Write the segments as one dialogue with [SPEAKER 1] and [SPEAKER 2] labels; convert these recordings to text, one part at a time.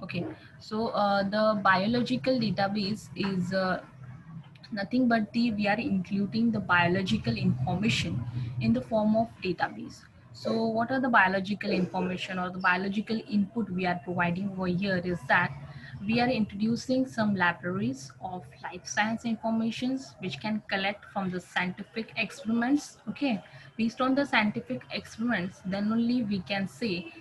[SPEAKER 1] Okay, so the biological database is nothing but the we are including the biological information in the form of database. So what are the biological information or the biological input we are providing over here is that we are introducing some libraries of life science informations which can collect from the scientific experiments. Okay, based on the scientific experiments, then only we can say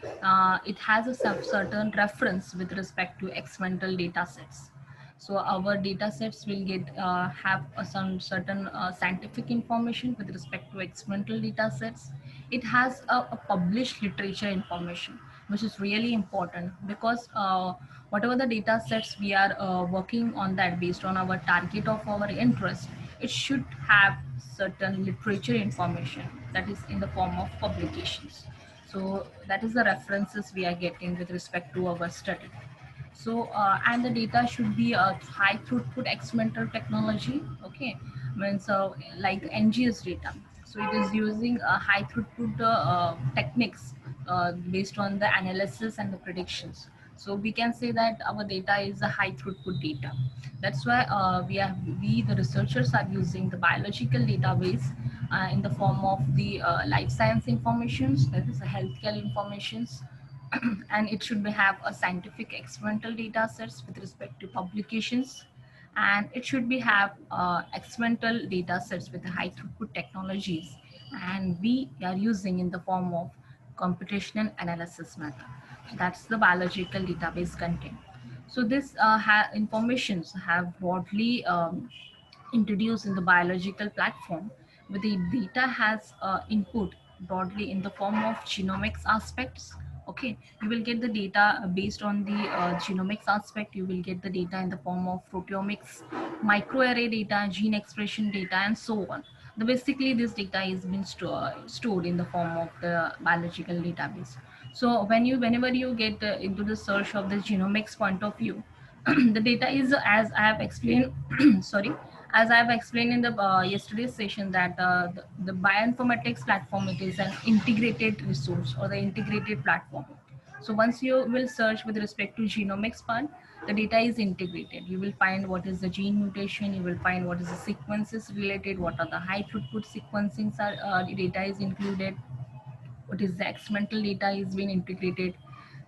[SPEAKER 1] it has a certain reference with respect to experimental data sets. So our data sets will get have some certain scientific information with respect to experimental data sets. It has a published literature information, which is really important because whatever the data sets we are working on that based on our target of our interest, it should have certain literature information that is in the form of publications. So that is the references we are getting with respect to our study. So and the data should be a high throughput experimental technology. Okay, means like NGS data. So it is using a high throughput techniques based on the analysis and the predictions. So we can say that our data is a high throughput data. That's why we the researchers are using the biological database in the form of the life science informations, that is the healthcare informations, and it should be have a scientific experimental data sets with respect to publications, and it should be have experimental data sets with high throughput technologies, and we are using in the form of computational analysis method. So that's the biological database content. So this informations have broadly introduced in the biological platform, where the data has input broadly in the form of genomics aspects. Okay, you will get the data based on the genomics aspect. You will get the data in the form of proteomics, microarray data, gene expression data, and so on. The basically this data is been stored in the form of the biological database. So whenever you get into the search of the genomics point of view, the data is as I have explained sorry, as I have explained in the yesterday's session, that the bioinformatics platform, it is an integrated resource or the integrated platform. So once you will search with respect to genomics part, the data is integrated. You will find what is the gene mutation, you will find what is the sequences related, what are the high throughput sequencing data is included, what is the experimental data is being integrated,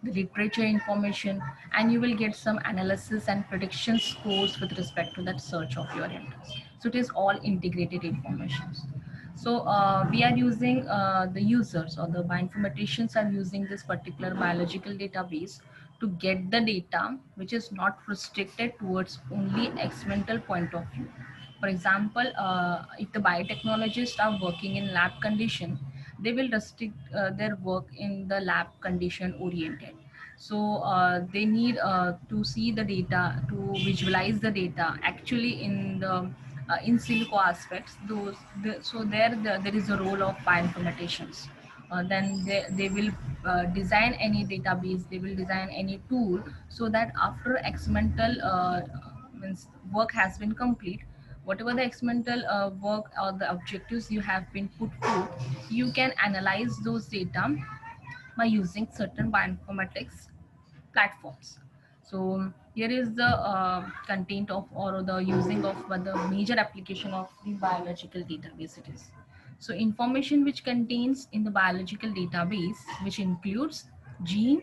[SPEAKER 1] the literature information, and you will get some analysis and prediction scores with respect to that search of your interest. So it is all integrated information. So we are using the users or the bioinformaticians are using this particular biological database to get the data which is not restricted towards only experimental point of view. For example, if the biotechnologists are working in lab condition, they will restrict their work in the lab condition oriented. So they need to see the data, to visualize the data actually in the in silico aspects. So there is a role of bioinformaticians. Then they will design any database, they will design any tool, so that after experimental means work has been complete, whatever the experimental work or the objectives you have been put forth, you can analyze those data by using certain bioinformatics platforms. So here is the content of or the using of the major application of the biological database it is. So information which contains in the biological database, which includes gene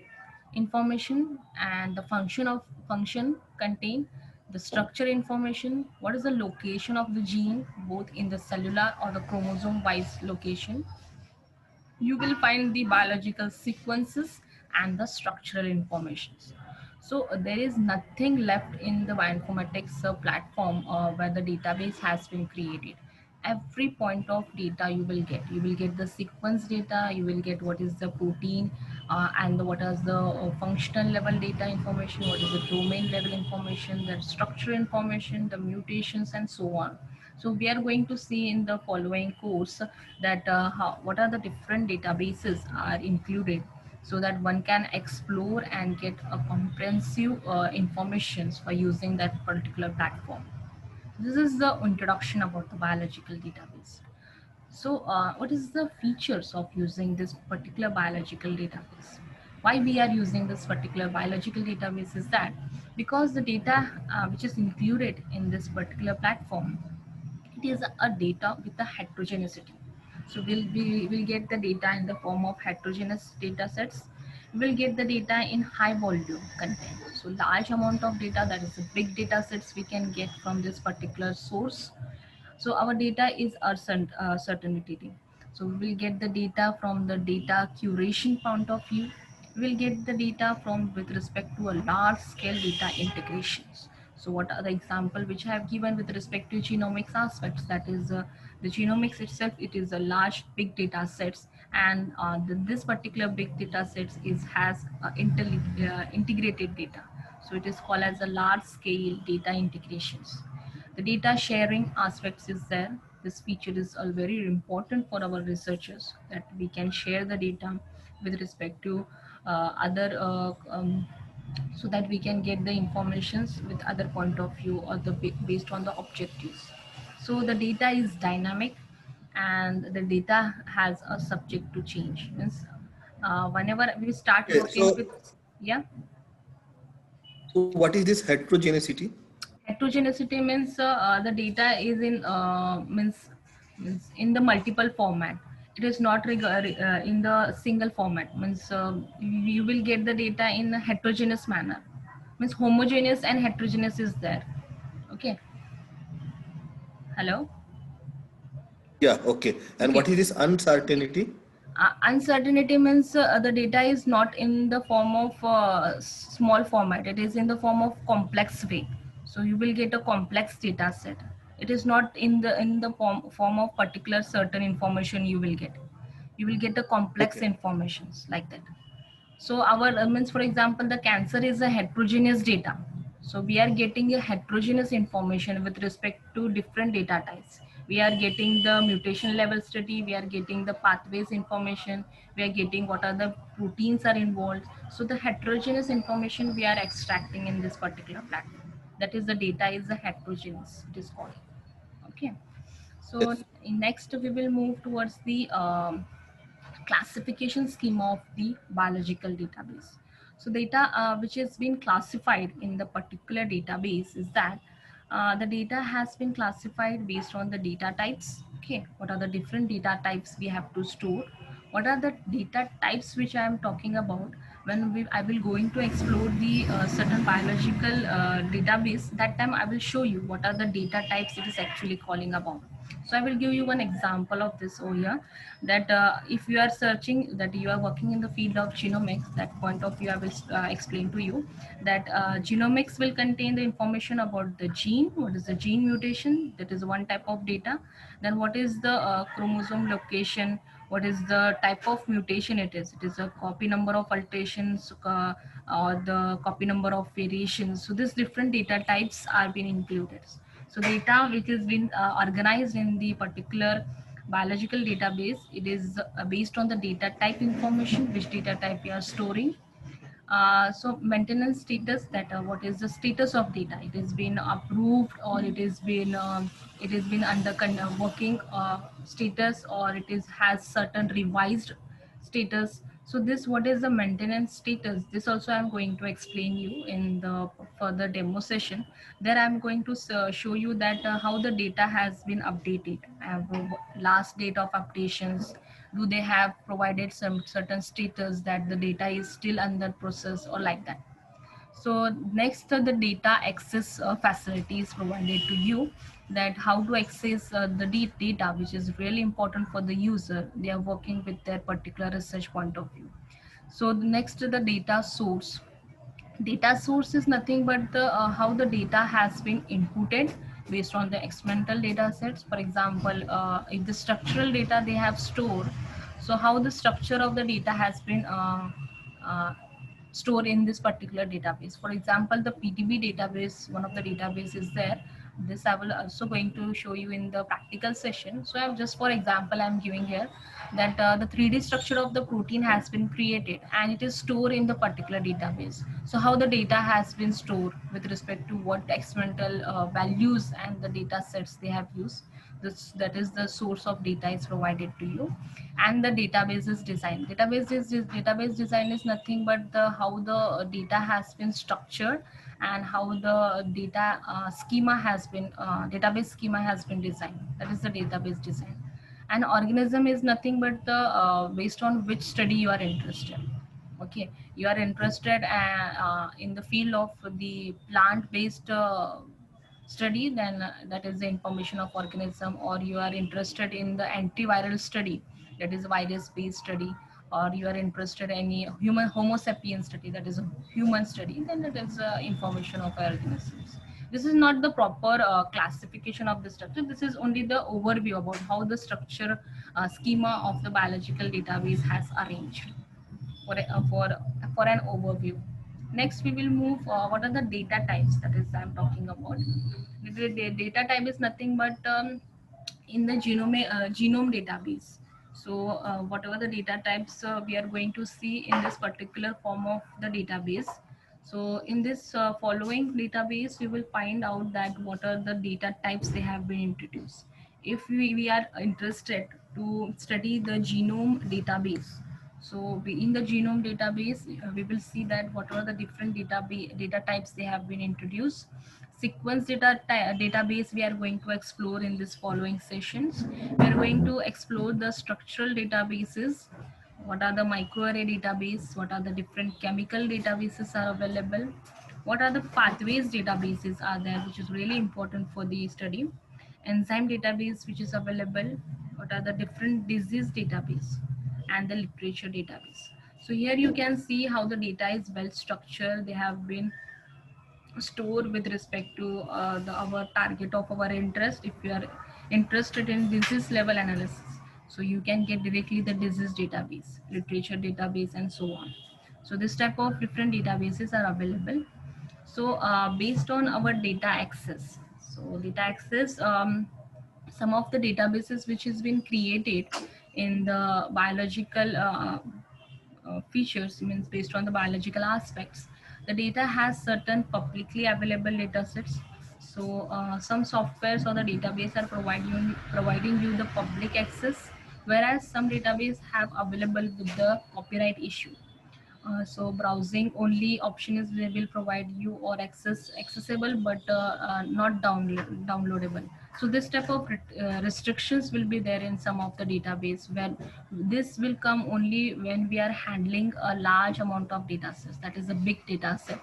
[SPEAKER 1] information and the function contain, the structure information, what is the location of the gene both in the cellular or the chromosome wise location. You will find the biological sequences and the structural informations. So there is nothing left in the bioinformatics platform where the database has been created. Every point of data you will get. You will get the sequence data, you will get what is the protein and what is the functional level data information, what is the domain level information, the structural information, the mutations, and so on. So we are going to see in the following course that what are the different databases are included, so that one can explore and get a comprehensive information by using that particular platform. This is the introduction about the biological database. So what is the features of using this particular biological database? why we are using this particular biological database is that because the data which is included in this particular platform, it is a data with a heterogeneity. So we'll get the data in the form of heterogeneous data sets. We'll get the data in high volume content. So large amount of data, that is the big data sets we can get from this particular source. So our data is our certainty. So we will get the data from the data curation point of view. We will get the data from with respect to a large scale data integrations. So what are the example which I have given with respect to genomics aspects? That is the genomics itself. It is a large big data sets, and this particular big data sets is has integrated data. So it is called as a large scale data integrations. The data sharing aspects is there. This feature is very important for our researchers, that we can share the data with respect to other so that we can get the informations with other point of view or the based on the objectives. So the data is dynamic, and the data has a subject to change. Means whenever we start
[SPEAKER 2] Okay,
[SPEAKER 1] working
[SPEAKER 2] so
[SPEAKER 1] with, yeah.
[SPEAKER 2] so what is this heterogeneity?
[SPEAKER 1] Heterogeneity means the data is in means in the multiple format. It is not in the single format. Means you will get the data in a heterogeneous manner. Means homogeneous and heterogeneous is there. Okay. Hello.
[SPEAKER 2] Yeah, okay. And
[SPEAKER 1] Okay.
[SPEAKER 2] what is this
[SPEAKER 1] Okay.
[SPEAKER 2] uncertainty?
[SPEAKER 1] Uncertainty means the data is not in the form of small format. It is in the form of complex way. So you will get a complex data set. It is not in the form of particular certain information you will get. You will get a complex
[SPEAKER 2] Okay.
[SPEAKER 1] informations like that. So our means, for example, the cancer is a heterogeneous data. So we are getting a heterogeneous information with respect to different data types. We are getting the mutation level study, we are getting the pathways information, we are getting what are the proteins are involved. So the heterogeneous information we are extracting in this particular platform. That is, the data is a heterogeneous, it is called. Okay. So
[SPEAKER 2] Yes.
[SPEAKER 1] next we will move towards the classification schema of the biological database. So data which has been classified in the particular database is that the data has been classified based on the data types. Okay, what are the different data types we have to store? What are the data types which I am talking about? When I will going to explore the certain biological database, that time I will show you what are the data types it is actually calling about. So I will give you one example of this over here, that if you are searching, that you are working in the field of genomics, that point of view I will explain to you that genomics will contain the information about the gene, what is the gene mutation, that is one type of data. Then what is the chromosome location, what is the type of mutation it is a copy number of alterations or the copy number of variations. So these different data types are being included. So data which has been organized in the particular biological database, it is based on the data type information, which data type you are storing. So maintenance status, that what is the status of data, it has been approved or it has been under working status, or it is has certain revised status. So this, what is the maintenance status, this also I'm going to explain you in the further demo session. There I'm going to show you that how the data has been updated, last date of updations, do they have provided some certain status that the data is still under process or like that. So next the data access facility is provided to you, that how to access the data, which is really important for the user. They are working with their particular research point of view. So the next the data source. Data source is nothing but the how the data has been inputted based on the experimental data sets. For example, if the structural data they have stored, so how the structure of the data has been uh, stored in this particular database. For example, the PDB database, one of the database is there. This I will also going to show you in the practical session. So I'm just, for example, I'm giving here that the 3D structure of the protein has been created and it is stored in the particular database. So how the data has been stored with respect to what experimental values and the data sets they have used. this, that is the source of data is provided to you. And the databases design, database design is nothing but the how the data has been structured and how the data schema has been database schema has been designed. That is the database design. And organism is nothing but the based on which study you are interested. Okay, you are interested in the field of the plant based study, then that is the information of organism. Or you are interested in the antiviral study, that is virus based study. Or you are interested in any human homo sapiens study, that is a human study, then that is information of organisms. This is not the proper classification of the structure. This is only the overview about how the structure schema of the biological database has arranged for for an overview. Next, we will move. What are the data types? That is, I'm talking about. The data type is nothing but in the genome database. So, whatever the data types we are going to see in this particular form of the database. So, in this following database, we will find out that what are the data types they have been introduced. If we are interested to study the genome database, so in the genome database, we will see that what are the different data types they have been introduced. Sequence database we are going to explore in this following sessions. We are going to explore the structural databases. What are the microarray database? What are the different chemical databases are available? What are the pathways databases are there, which is really important for the study. Enzyme database which is available. What are the different disease database and the literature database. So here you can see how the data is well structured. They have been stored with respect to our target of our interest. If you are interested in disease level analysis, so you can get directly the disease database, literature database, and so on. So this type of different databases are available. So based on our data access, so data access, some of the databases which has been created in the biological features, means based on the biological aspects, the data has certain publicly available data sets. So some softwares or the database are providing you the public access, whereas some database have available with the copyright issue. So browsing only option is they will provide you or accessible, but not downloadable. So this type of restrictions will be there in some of the database, where this will come only when we are handling a large amount of data sets, that is a big data set.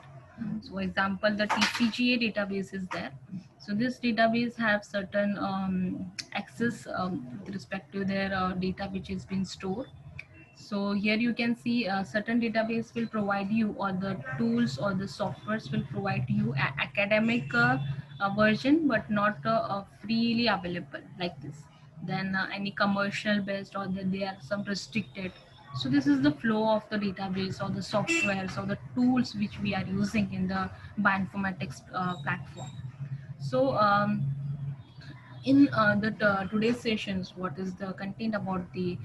[SPEAKER 1] So example, the TCGA database is there. So this database have certain access with respect to their data which is being stored. So here you can see certain database will provide you, or the tools or the softwares will provide you academic version, but not freely available like this. Then any commercial based, or they are some restricted. So this is the flow of the database or the softwares or the tools which we are using in the bioinformatics platform. So in today's sessions, what is the content about the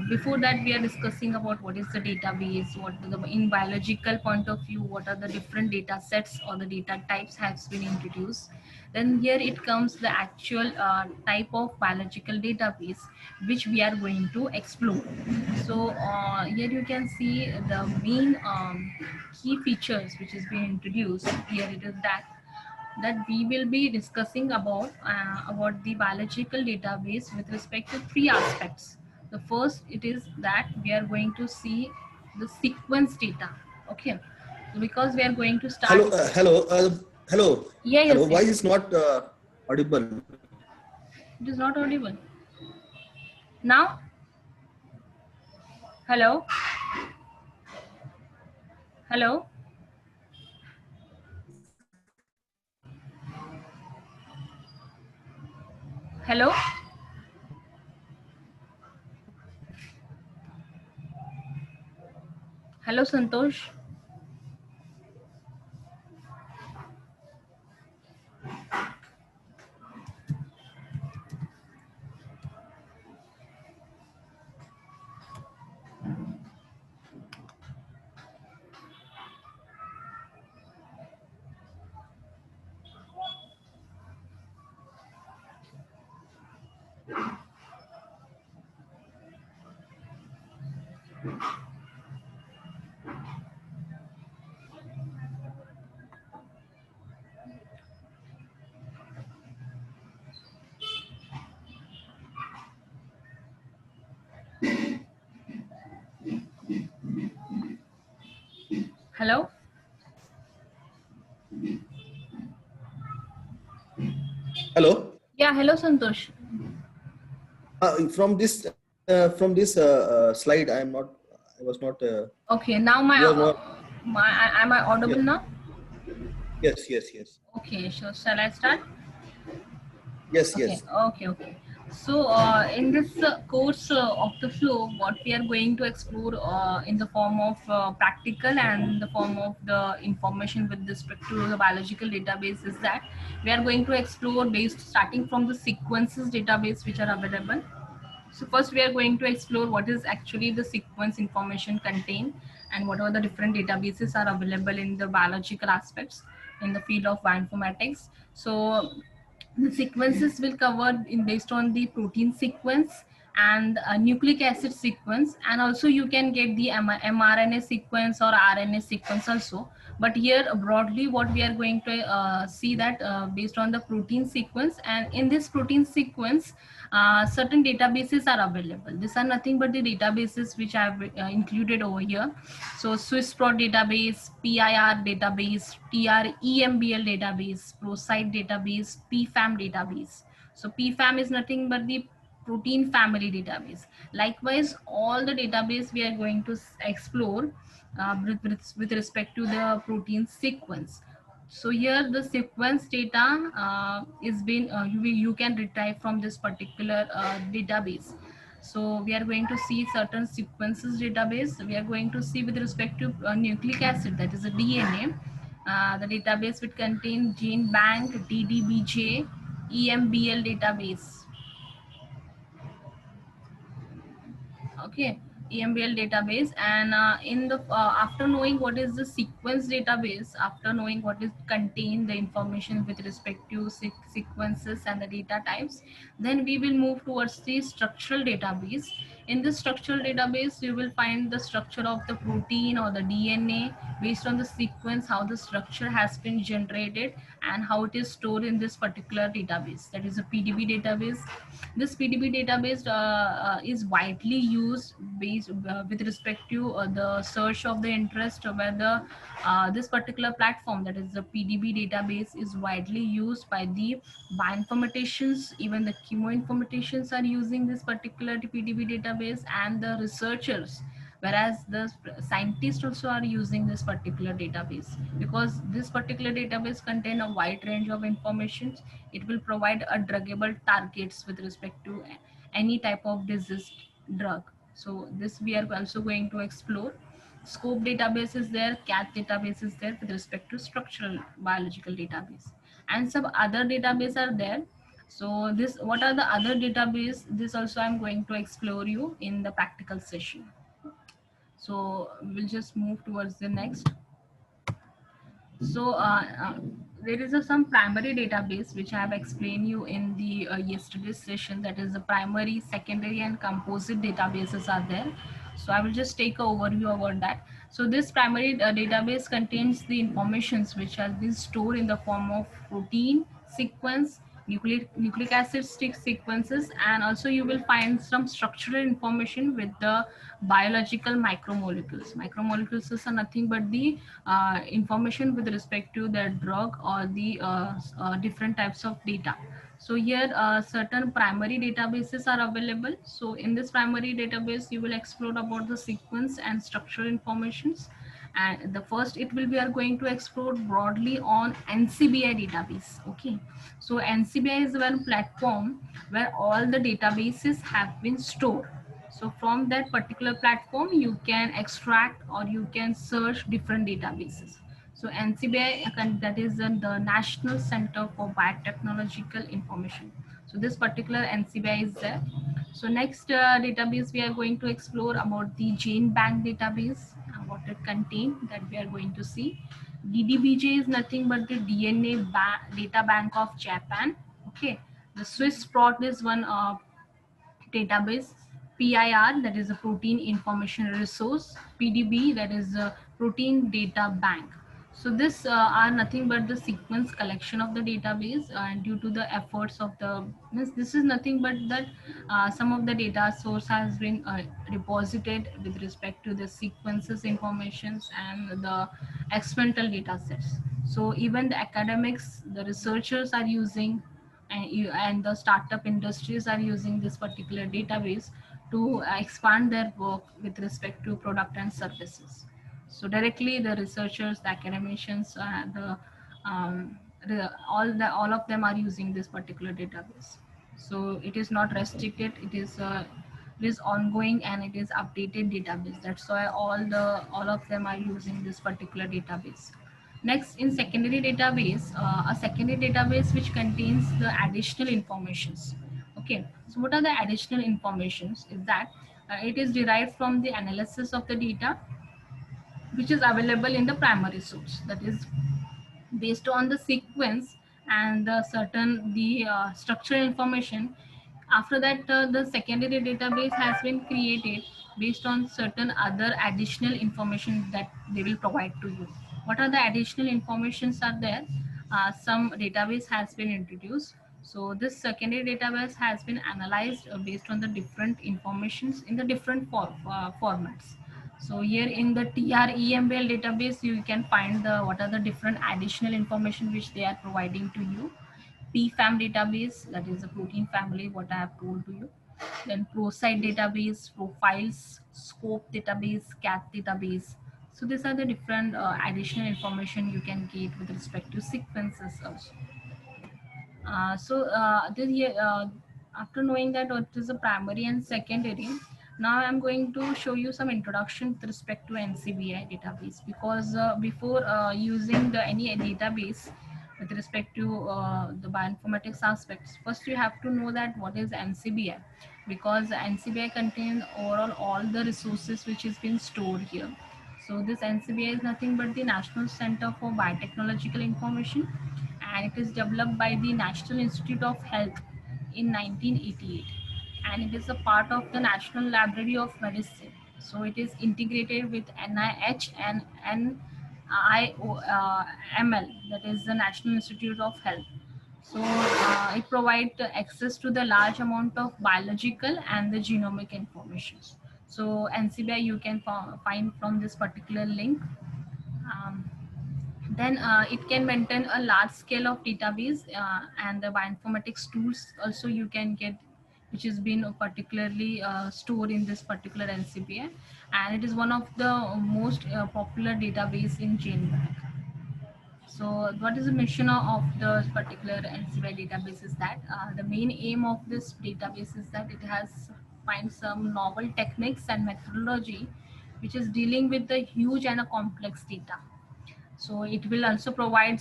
[SPEAKER 1] before that we are discussing about what is the database, what the, in biological point of view, what are the different data sets or the data types has been introduced. Then here it comes the actual type of biological database which we are going to explore. So here you can see the main key features which is being introduced. Here it is that we will be discussing about the biological database with respect to three aspects. The first, it is that we are going to see the sequence data. Okay, so because we are going to start.
[SPEAKER 2] Hello.
[SPEAKER 1] Yeah,
[SPEAKER 2] Hello.
[SPEAKER 1] yes,
[SPEAKER 2] Why
[SPEAKER 1] yes.
[SPEAKER 2] is not audible?
[SPEAKER 1] It is not audible now. Hello, hello, hello. Hello, Santosh. Hello?
[SPEAKER 2] Hello.
[SPEAKER 1] Yeah, hello, Santosh.
[SPEAKER 2] From this slide, I am not. I was not.
[SPEAKER 1] Okay, now
[SPEAKER 2] You are not.
[SPEAKER 1] am I
[SPEAKER 2] Yes.
[SPEAKER 1] audible now?
[SPEAKER 2] Yes. Yes. Yes.
[SPEAKER 1] Okay, so shall I start?
[SPEAKER 2] Yes.
[SPEAKER 1] Okay,
[SPEAKER 2] Yes.
[SPEAKER 1] okay, okay. So, in this course of the flow, what we are going to explore in the form of practical and the form of the information with respect to the biological database is that we are going to explore based starting from the sequences database which are available. So first we are going to explore what is actually the sequence information contained and what are the different databases are available in the biological aspects in the field of bioinformatics. So the sequences will cover in based on the protein sequence and nucleic acid sequence, and also you can get the mRNA sequence or RNA sequence also. But here broadly what we are going to see that based on the protein sequence, and in this protein sequence certain databases are available. These are nothing but the databases which I have included over here. So SwissProt database, PIR database, TREMBL database, ProCite database, PFAM database. So PFAM is nothing but the protein family database. Likewise, all the database we are going to explore with respect to the protein sequence. So here the sequence data is been you can retrieve from this particular database. So we are going to see certain sequences database. We are going to see with respect to nucleic acid, that is a DNA. The database would contain gene bank, DDBJ, EMBL database. Okay, EMBL database. And in the after knowing what is the sequence database, after knowing what is contain the information with respect to sequences and the data types, then we will move towards the structural database. In this structural database you will find the structure of the protein or the DNA based on the sequence, how the structure has been generated and how it is stored in this particular database, that is a PDB database. This PDB database is widely used based with respect to the search of the interest, whether this particular platform, that is the PDB database, is widely used by the bioinformaticians. Even the chemoinformaticians are using this particular PDB database, and the researchers, whereas the scientists also are using this particular database, because this particular database contain a wide range of information. It will provide a druggable targets with respect to any type of disease drug. So this we are also going to explore. Scope database is there, cat database is there with respect to structural biological database, and some other database are there. So this, what are the other database, this also I'm going to explore you in the practical session. So we'll just move towards the next. So there is some primary database which I have explained you in the yesterday's session, that is the primary, secondary and composite databases are there. So I will just take an overview about that. So this primary database contains the informations which has been stored in the form of protein sequence, nucleic acid stick sequences, and also you will find some structural information with the biological micromolecules. Micromolecules is nothing but the information with respect to the drug or the different types of data. So here certain primary databases are available. So in this primary database you will explore about the sequence and structural informations. And the first it will be are going to explore broadly on NCBI database. Okay, so NCBI is one platform where all the databases have been stored. So from that particular platform you can extract or you can search different databases. So NCBI, that is the National Center for Biotechnological Information. So this particular NCBI is there. So next database we are going to explore about the Gene Bank database, what it contains, that we are going to see. DDBJ is nothing but the DNA data bank of Japan. Okay, the Swiss Prot is one database. PIR, that is a protein information resource. PDB, that is a protein data bank. So this are nothing but the sequence collection of the database, and due to the efforts of the, this is nothing but that some of the data source has been deposited with respect to the sequences informations and the experimental data sets. So even the academics, the researchers are using, and the startup industries are using this particular database to expand their work with respect to product and services. So directly the researchers, the academicians, um, all of them are using this particular database. So it is not restricted. It is ongoing and it is updated database. That's why all of them are using this particular database. Next, in secondary database, a secondary database which contains the additional informations. Okay, so what are the additional informations? Is that it is derived from the analysis of the data which is available in the primary source. That is based on the sequence and the certain the structural information. After that, the secondary database has been created based on certain other additional information that they will provide to you. What are the additional informations are there? Some database has been introduced. So this secondary database has been analyzed based on the different informations in the different formats. So here in the TREMBL database, you can find the what are the different additional information which they are providing to you. PFAM database, that is the protein family, what I have told to you. Then ProSite database, profiles, scope database, cat database. So these are the different additional information you can get with respect to sequences also. After knowing that what is a primary and secondary, now I'm going to show you some introduction with respect to NCBI database, because before using the any database with respect to the bioinformatics aspects, first you have to know that what is NCBI, because NCBI contains overall all the resources which is being stored here. So this NCBI is nothing but the National Center for Biotechnological Information, and it is developed by the National Institute of Health in 1988, and it is a part of the National Library of Medicine. So it is integrated with NIH and NIOML, that is the National Institute of Health. So it provides access to the large amount of biological and the genomic information. So NCBI you can find from this particular link. Um, then it can maintain a large scale of database, and the bioinformatics tools also you can get, which has been particularly stored in this particular NCBI, and it is one of the most popular database in GenBank. So what is the mission of the particular NCBI database is that the main aim of this database is that it has find some novel techniques and methodology which is dealing with the huge and a complex data. So it will also provide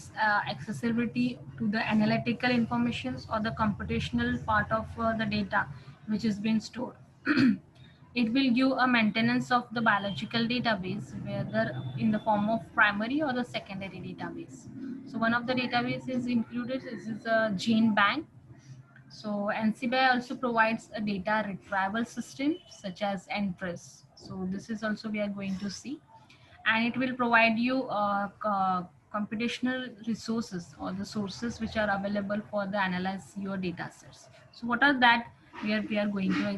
[SPEAKER 1] accessibility to the analytical informations or the computational part of the data which is being stored. It will give a maintenance of the biological database, whether in the form of primary or the secondary database. So one of the databases included is a gene bank. So NCBI also provides a data retrieval system such as NTRES. So this is also we are going to see, and it will provide you computational resources or the sources which are available for the analyze your data sets. So what are that we are going to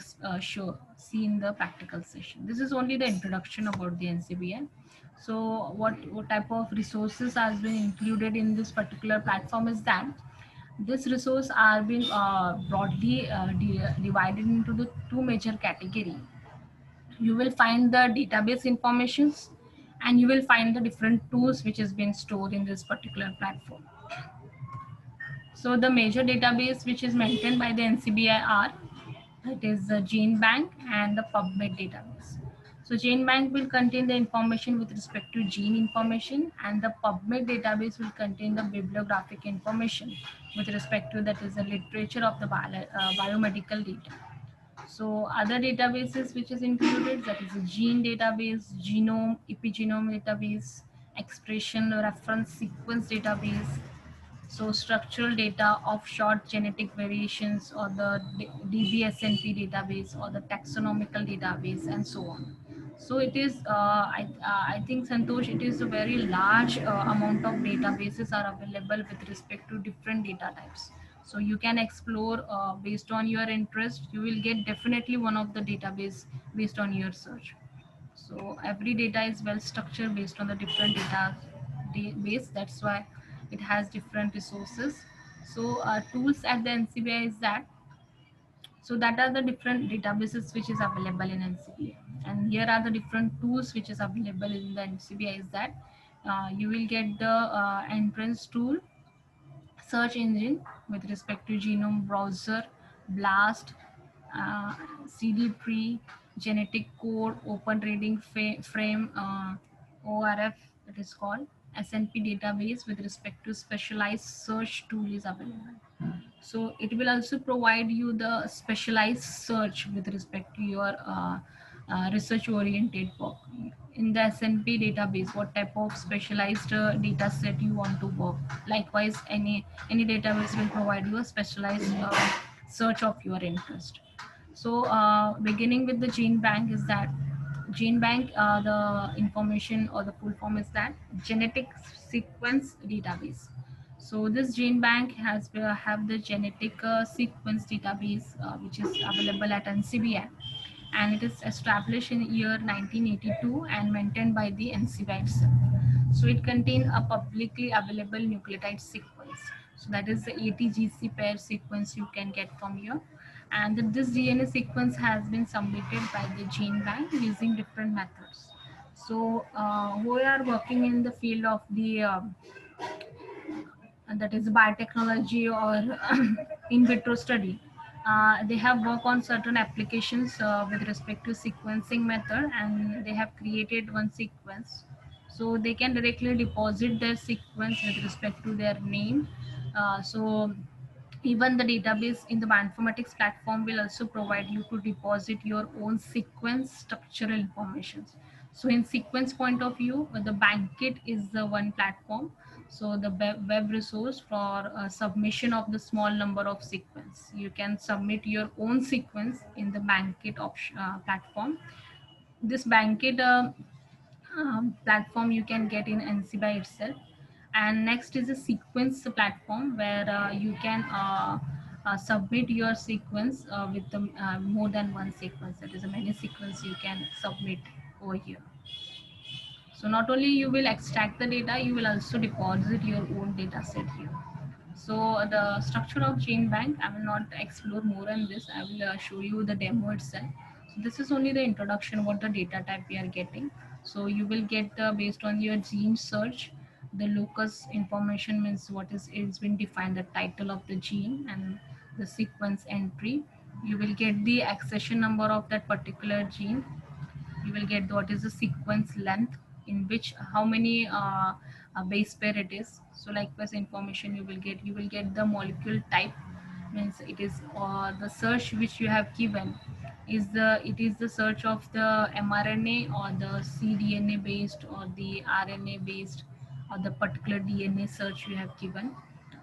[SPEAKER 1] see in the practical session. This is only the introduction about the NCBI. So what type of resources has been included in this particular platform is that this resource are being broadly divided into the two major category. You will find the database informations, and you will find the different tools which has been stored in this particular platform. So the major database which is maintained by the NCBI are, it is the GeneBank and the PubMed database. So GeneBank will contain the information with respect to gene information, and the PubMed database will contain the bibliographic information with respect to, that is the literature of the biomedical data. So other databases which is included, that is a gene database, genome, epigenome database, expression reference sequence database, so structural data of short genetic variations, or the DBSNP database, or the taxonomical database, and so on. So it is, I think Santosh, it is a very large amount of databases are available with respect to different data types. So you can explore based on your interest. You will get definitely one of the database based on your search. So every data is well structured based on the different data. base. That's why it has different resources. So tools at the NCBI is that, so that are the different databases which is available in NCBI, and here are the different tools which is available in the NCBI is that you will get the entrance tool, search engine with respect to genome browser, blast, uh, cd tree, genetic code, open reading frame, orf it is called, snp database with respect to specialized search tool is available. So it will also provide you the specialized search with respect to your research oriented work. In the SNP database, what type of specialized data set you want to work. Likewise, any database will provide you a specialized search of your interest. So beginning with the gene bank is that gene bank, the information or the full form is that genetic sequence database. So this gene bank has have the genetic sequence database which is available at NCBI, and it is established in year 1982 and maintained by the NCBI itself. So it contains a publicly available nucleotide sequence. So that is the ATGC pair sequence you can get from here. And this DNA sequence has been submitted by the gene bank using different methods. So we are working in the field of the and that is biotechnology or in vitro study. They have worked on certain applications with respect to sequencing method, and they have created one sequence. So they can directly deposit their sequence with respect to their name. So even the database in the bioinformatics platform will also provide you to deposit your own sequence structural information. So in sequence point of view, the Bankit is the one platform. So the web resource for submission of the small number of sequence. You can submit your own sequence in the Bankit option, platform. This Bankit platform you can get in NCBI itself. And next is a sequence platform where you can submit your sequence with the, more than one sequence. That is a many sequence you can submit over here. So not only you will extract the data, you will also deposit your own data set here. So the structure of gene bank, I will not explore more on this. I will show you the demo itself. So this is only the introduction, what the data type we are getting. So you will get based on your gene search, the locus information means what is it's been defined, the title of the gene and the sequence entry. You will get the accession number of that particular gene. You will get what is the sequence length, in which how many base pair it is. So likewise information you will get the molecule type, means it is the search which you have given is the search of the mRNA or the cDNA based or the RNA based or the particular DNA search you have given.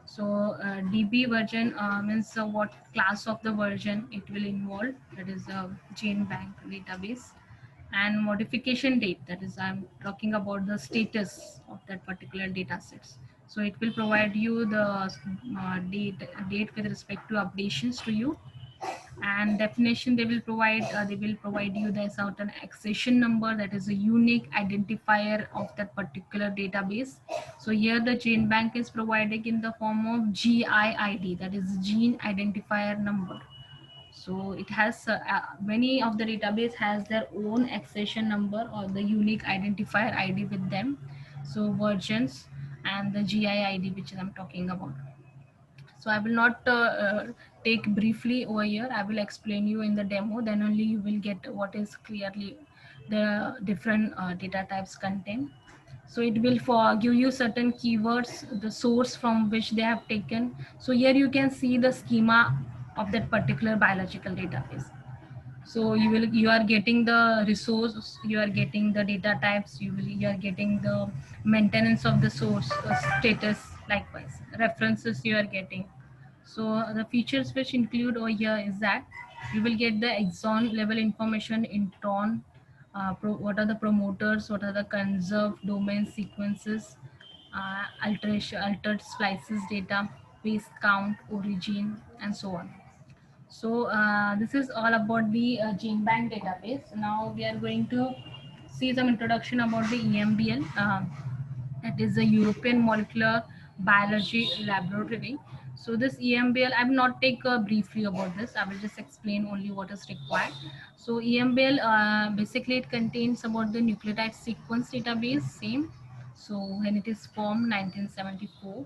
[SPEAKER 1] So DB version means what class of the version it will involve, that is a gene bank database. And modification date, that is I'm talking about the status of that particular data sets. So it will provide you the date with respect to updations to you. And definition, they will provide you the certain accession number, that is a unique identifier of that particular database. So here the gene bank is providing in the form of GIID, that is gene identifier number. So it has many of the database has their own accession number or the unique identifier ID with them. So versions and the GIID which I'm talking about. So I will not take briefly over here. I will explain you in the demo. Then only you will get what is clearly the different data types contain. So it will for give you certain keywords, the source from which they have taken. So here you can see the schema of that particular biological database. So you are getting the resource, you are getting the data types, you are getting the maintenance of the source status, likewise references you are getting. So the features which include over here is that you will get the exon level information, intron, what are the promoters, what are the conserved domain sequences, altered splices data, base count, origin, and so on. So this is all about the GeneBank database. Now we are going to see some introduction about the EMBL. that is the European Molecular Biology Laboratory. So this EMBL, I will not take briefly about this. I will just explain only what is required. So EMBL, basically it contains about the nucleotide sequence database, same. So when it is formed 1974,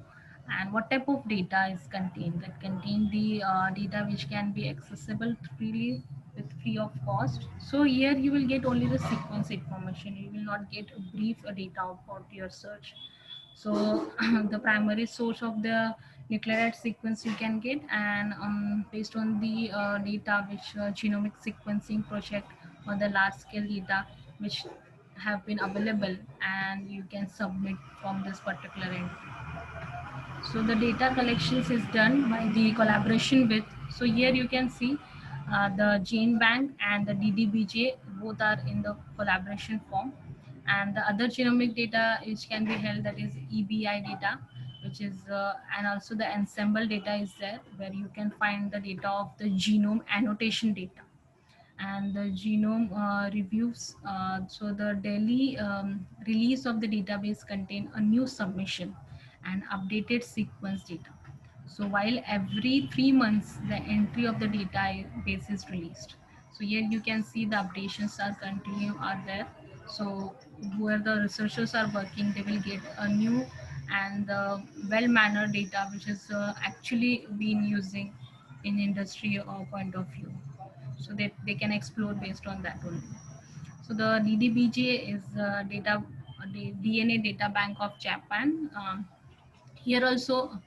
[SPEAKER 1] and what type of data is contained? That contain the data which can be accessible freely with free of cost. So here you will get only the sequence information. You will not get a brief data about your search. So the primary source of the nucleotide sequence you can get, and based on the data which genomic sequencing project or the large scale data which have been available, and you can submit from this particular entry. So the data collections is done by the collaboration with, so here you can see the gene bank and the DDBJ both are in the collaboration form, and the other genomic data which can be held, that is EBI data, which is and also the ensemble data is there, where you can find the data of the genome annotation data and the genome reviews. So the daily release of the database contain a new submission and updated sequence data. So while every 3 months the entry of the database is released. So here you can see the updations are continue are there. So where the researchers are working, they will get a new and well mannered data which is actually been using in industry point of view, so they can explore based on that only. So the DDBJ is the DNA data bank of Japan. Here also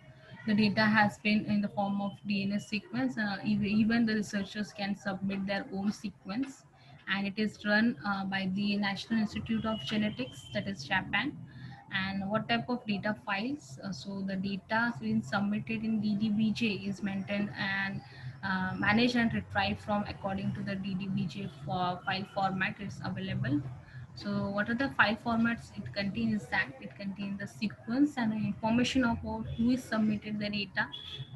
[SPEAKER 1] the data has been in the form of DNA sequence. Even the researchers can submit their own sequence, and it is run by the National Institute of Genetics, that is Japan. And what type of data files? So the data being submitted in DDBJ is maintained and managed and retrieved from according to the DDBJ for file format is available. So what are the file formats it contains? Is that it contains the sequence and the information about who is submitted the data,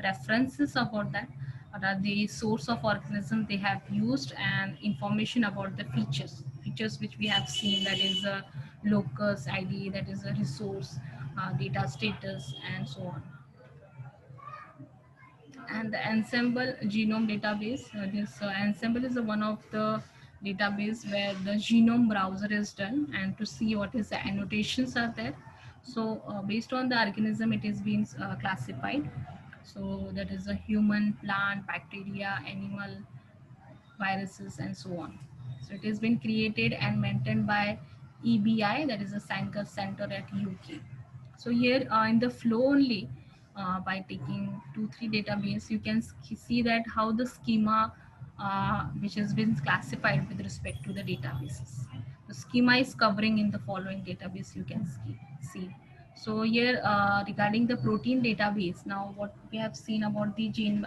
[SPEAKER 1] references about that, what are the source of organism they have used, and information about the features which we have seen, that is a locus ID, that is a resource, data status, and so on. And the ensemble genome database, this ensemble is one of the database where the genome browser is done and to see what is the annotations are there. So based on the organism it is being classified. So that is a human, plant, bacteria, animal, viruses, and so on. So it has been created and maintained by EBI, that is a Sankar Center at UK. So here in the flow only, by taking 2 3 database, you can see that how the schema which has been classified with respect to the databases. The schema is covering in the following database you can see. So here regarding the protein database, now what we have seen about the gene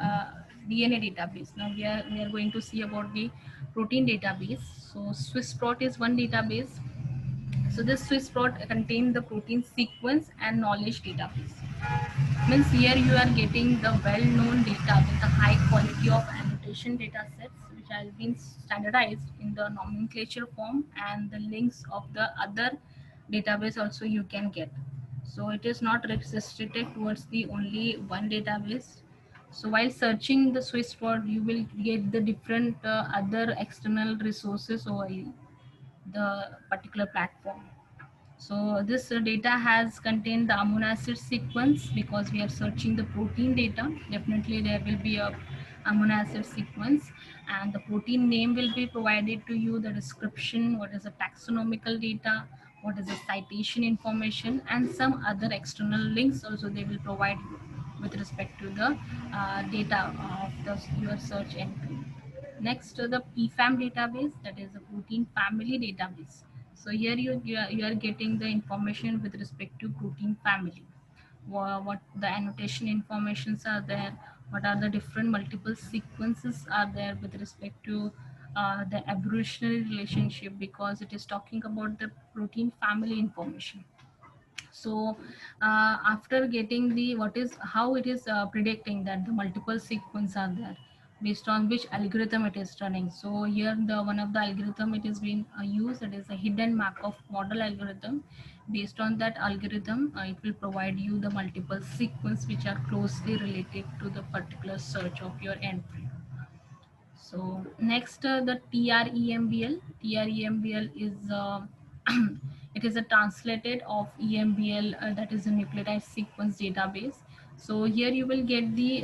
[SPEAKER 1] DNA database. Now we are going to see about the protein database. So SwissProt is one database. So this SwissProt contains the protein sequence and knowledge database. Means here you are getting the well-known data with a high quality of annotation data sets which has been standardized in the nomenclature form, and the links of the other database also you can get. So it is not restricted towards the only one database. So while searching the SwissProt, you will get the different other external resources over the particular platform. So this data has contained the amino acid sequence because we are searching the protein data. Definitely there will be a amino acid sequence, and the protein name will be provided to you, the description, what is the taxonomical data, what is the citation information, and some other external links also they will provide you with respect to the data of your search entry. Next, the PFAM database, that is the protein family database. So here you are getting the information with respect to protein family. What the annotation informations are there, what are the different multiple sequences are there with respect to the evolutionary relationship, because it is talking about the protein family information. So after getting the what is how it is predicting that the multiple sequence are there, based on which algorithm it is running. So here the one of the algorithm it is being used, it is a hidden Markov model algorithm. Based on that algorithm, it will provide you the multiple sequence which are closely related to the particular search of your entry. So next, the TREMBL. TREMBL is it is a translated of EMBL, that is a nucleotide sequence database. So here you will get the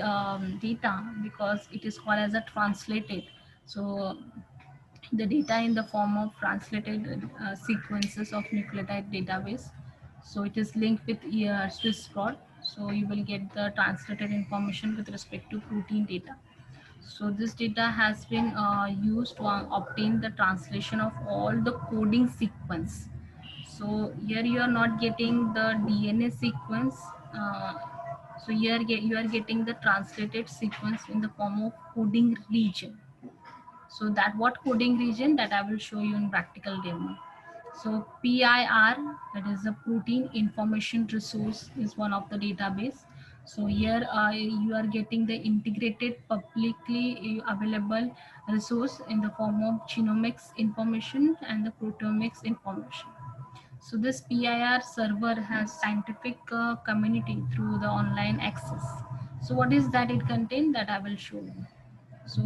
[SPEAKER 1] data because it is called as a translated. So the data in the form of translated sequences of nucleotide database. So it is linked with Swiss-prot. So you will get the translated information with respect to protein data. So this data has been used to obtain the translation of all the coding sequence. So here you are not getting the DNA sequence. So here you are getting the translated sequence in the form of coding region. So that what coding region that I will show you in practical demo. So PIR, that is the protein information resource, is one of the database. So here you are getting the integrated publicly available resource in the form of genomics information and the proteomics information. So this PIR server has scientific community through the online access. So what is that it contain that I will show you. So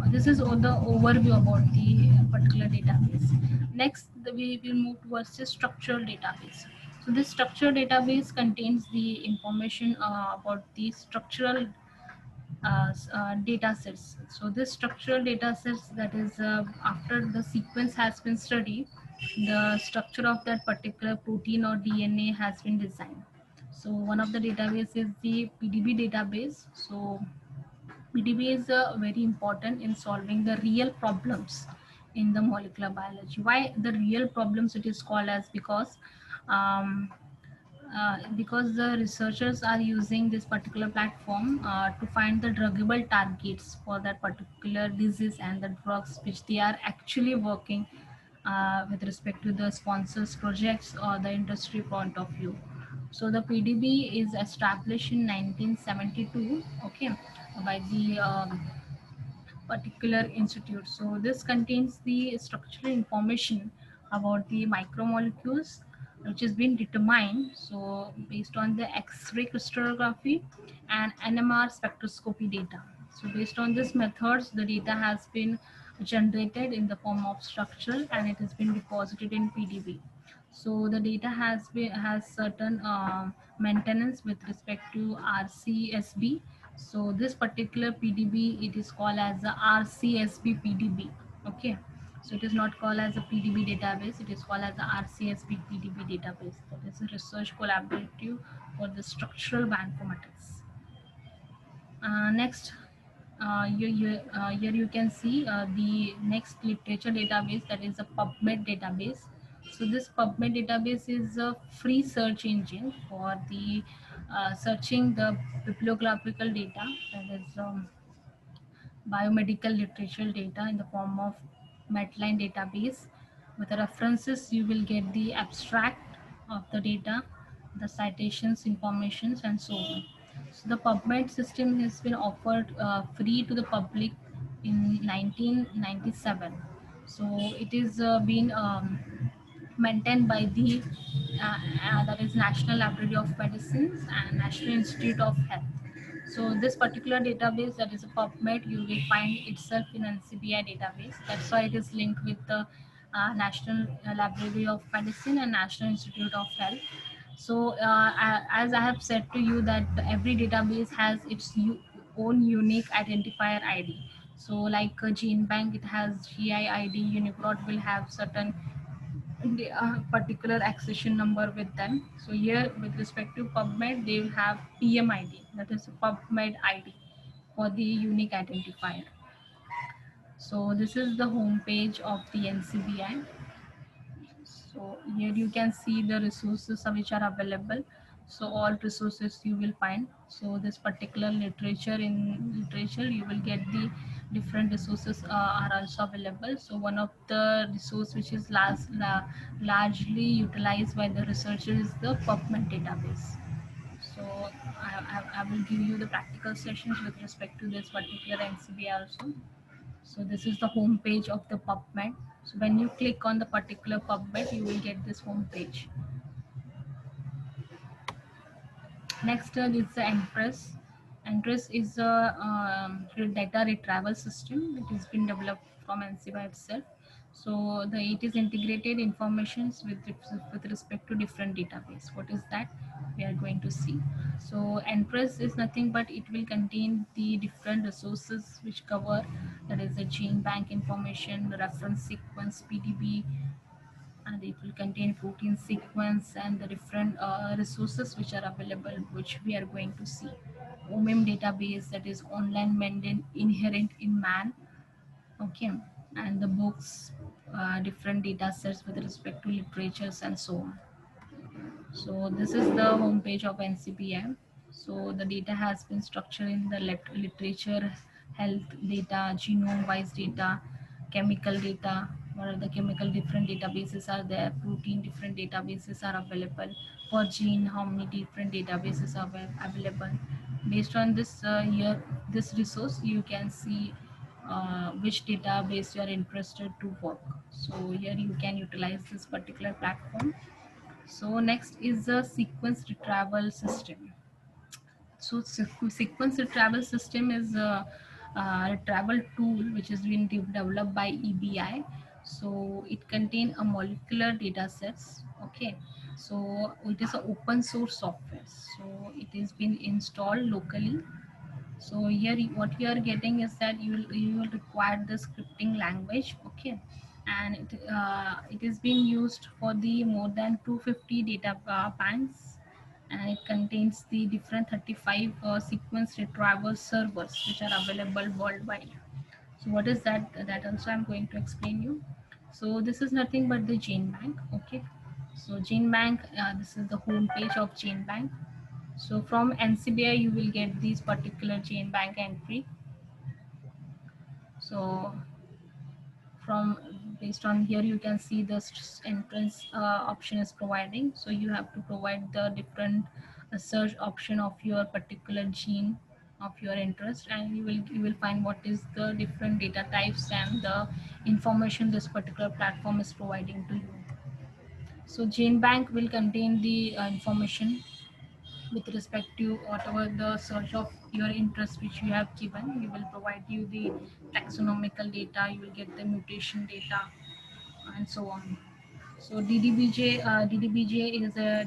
[SPEAKER 1] this is all the overview about the particular database. Next, we will move towards the structural database. So this structural database contains the information about the structural data sets. So this structural data sets, that is after the sequence has been studied, the structure of that particular protein or DNA has been designed. So one of the database is the PDB database. So PDB is very important in solving the real problems in the molecular biology. Why the real problems it is called as? Because the researchers are using this particular platform to find the druggable targets for that particular disease and the drugs which they are actually working with respect to the sponsors projects or the industry point of view. So the PDB is established in 1972, okay, by the particular institute. So this contains the structural information about the micromolecules which has been determined. So based on the X-ray crystallography and NMR spectroscopy data. So based on these methods, the data has been generated in the form of structural and it has been deposited in PDB. So the data has certain maintenance with respect to RCSB. So this particular PDB, it is called as the RCSB PDB. Okay. So it is not called as a PDB database. It is called as the RCSB PDB database. That is a research collaborative for the structural bioinformatics. Next, here you can see the next literature database, that is a PubMed database. So this PubMed database is a free search engine for the searching the bibliographical data, that is biomedical literature data in the form of Medline database. With the references, you will get the abstract of the data, the citations, informations, and so on. So the PubMed system has been offered free to the public in 1997. So it is been maintained by the that is National Library of Medicines and National Institute of Health. So this particular database, that is a PubMed, you will find itself in NCBI database. That's why it is linked with the National Library of Medicine and National Institute of Health. So as I have said to you that every database has its own unique identifier ID. So like GeneBank, it has GI ID, UniProt will have certain the particular accession number with them. So here with respect to PubMed, they will have PMID, that is PubMed ID for the unique identifier. So this is the home page of the NCBI. So here you can see the resources which are available. So all resources you will find. So this particular literature you will get the different resources are also available. So one of the resource which is largely utilized by the researcher is the PubMed database. So I will give you the practical sessions with respect to this particular NCBI also. So this is the home page of the PubMed. So when you click on the particular PubMed, you will get this home page. Next is the Empress. Empress is a data retrieval system. It has been developed from NCBI itself. So it is integrated informations with respect to different database. What is that? We are going to see. So Empress is nothing but it will contain the different resources which cover, that is the gene bank information, the reference sequence, PDB, and it will contain protein sequence and the different resources which are available, which we are going to see. OMIM database, that is online maintained inherent in man. Okay, and the books, different data sets with respect to literatures and so on. So this is the homepage of NCBM. So the data has been structured in the literature, health data, genome-wise data, chemical data. What are the chemical different databases are there? Protein different databases are available. For gene, how many different databases are available? Based on this here, this resource, you can see which database you are interested to work. So here you can utilize this particular platform. So next is the sequence retrieval system. So sequence retrieval system is a retrieval tool which has been developed by EBI. So it contains a molecular data sets. Okay. So it is an open source software. So it has been installed locally. So here what you are getting is that you will require the scripting language. Okay, and it is being used for the more than 250 data banks, and it contains the different 35 sequence retrieval servers which are available worldwide. So what is that? That also I'm going to explain you. So this is nothing but the GeneBank. Okay, so GeneBank, this is the home page of GeneBank. So from NCBI, you will get these particular GeneBank entry. So from based on here, you can see the entrance option is providing. So you have to provide the different search option of your particular gene of your interest, and you will find what is the different data types and the information this particular platform is providing to you. So GeneBank will contain the information with respect to whatever the search of your interest which you have given. We will provide you the taxonomical data, you will get the mutation data, and so on. So DDBJ is a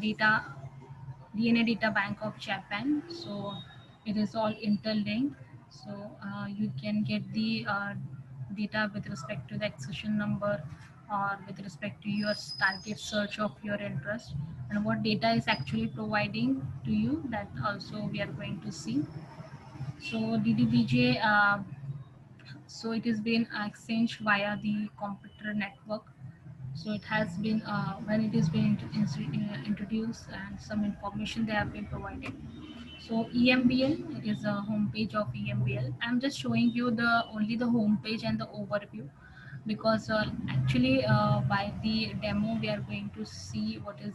[SPEAKER 1] DNA data bank of Japan. So it is all interlinked. So you can get the data with respect to the accession number or with respect to your target search of your interest, and what data is actually providing to you, that also we are going to see. So DDBJ, so it is being exchanged via the computer network. So it has been when it is being introduced, and some information they have been provided. So EMBL, it is a home page of EMBL. I'm just showing you the only the home page and the overview, because actually by the demo we are going to see what is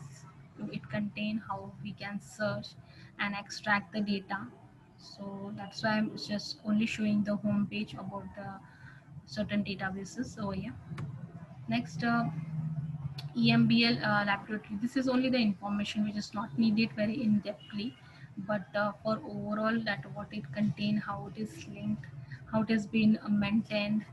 [SPEAKER 1] do it contain, how we can search and extract the data. So that's why I'm just only showing the home page about the certain databases over here. Next, EMBL laboratory. This is only the information which is not needed very in depthly, but for overall that what it contain, how it is linked, how it has been maintained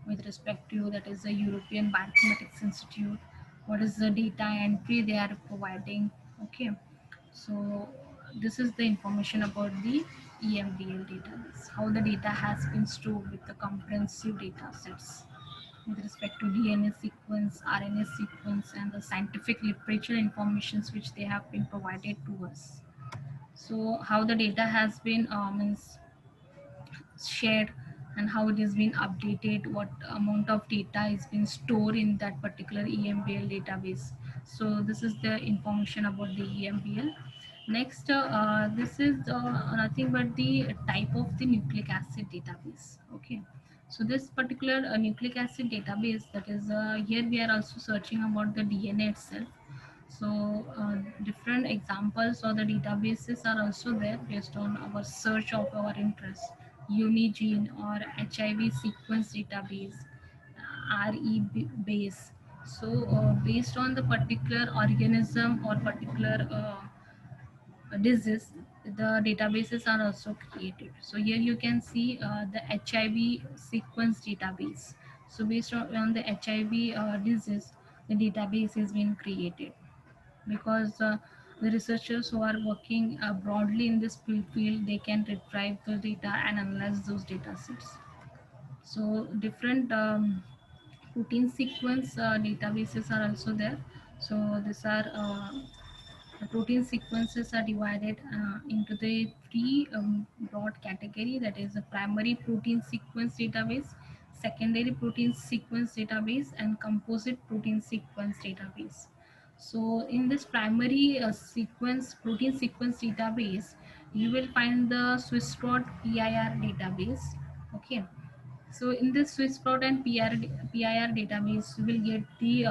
[SPEAKER 1] with respect to, that is the European Bioinformatics Institute, what is the data entry they are providing. Okay, so this is the information about the EMBL database, how the data has been stored with the comprehensive data sets with respect to DNA sequence, RNA sequence, and the scientific literature informations which they have been provided to us. So how the data has been means shared, and how it is being updated, what amount of data is being stored in that particular EMBL database. So this is the information about the EMBL. Next, this is nothing but the type of the nucleic acid database. Okay, so this particular nucleic acid database, that is here we are also searching about the DNA itself. So different examples or the databases are also there based on our search of our interest. Unigene or HIV sequence database, base. So based on the particular organism or particular disease, the databases are also created. So here you can see the HIV sequence database. So based on the HIV disease, the database has been created because the researchers who are working broadly in this field, they can retrieve the data and analyze those data sets. So different protein sequence databases are also there. So these are the protein sequences are divided into the three broad category, that is the primary protein sequence database, secondary protein sequence database, and composite protein sequence database. So in this primary protein sequence database, you will find the SwissProt PIR database. Okay. So in this SwissProt and PIR database, you will get the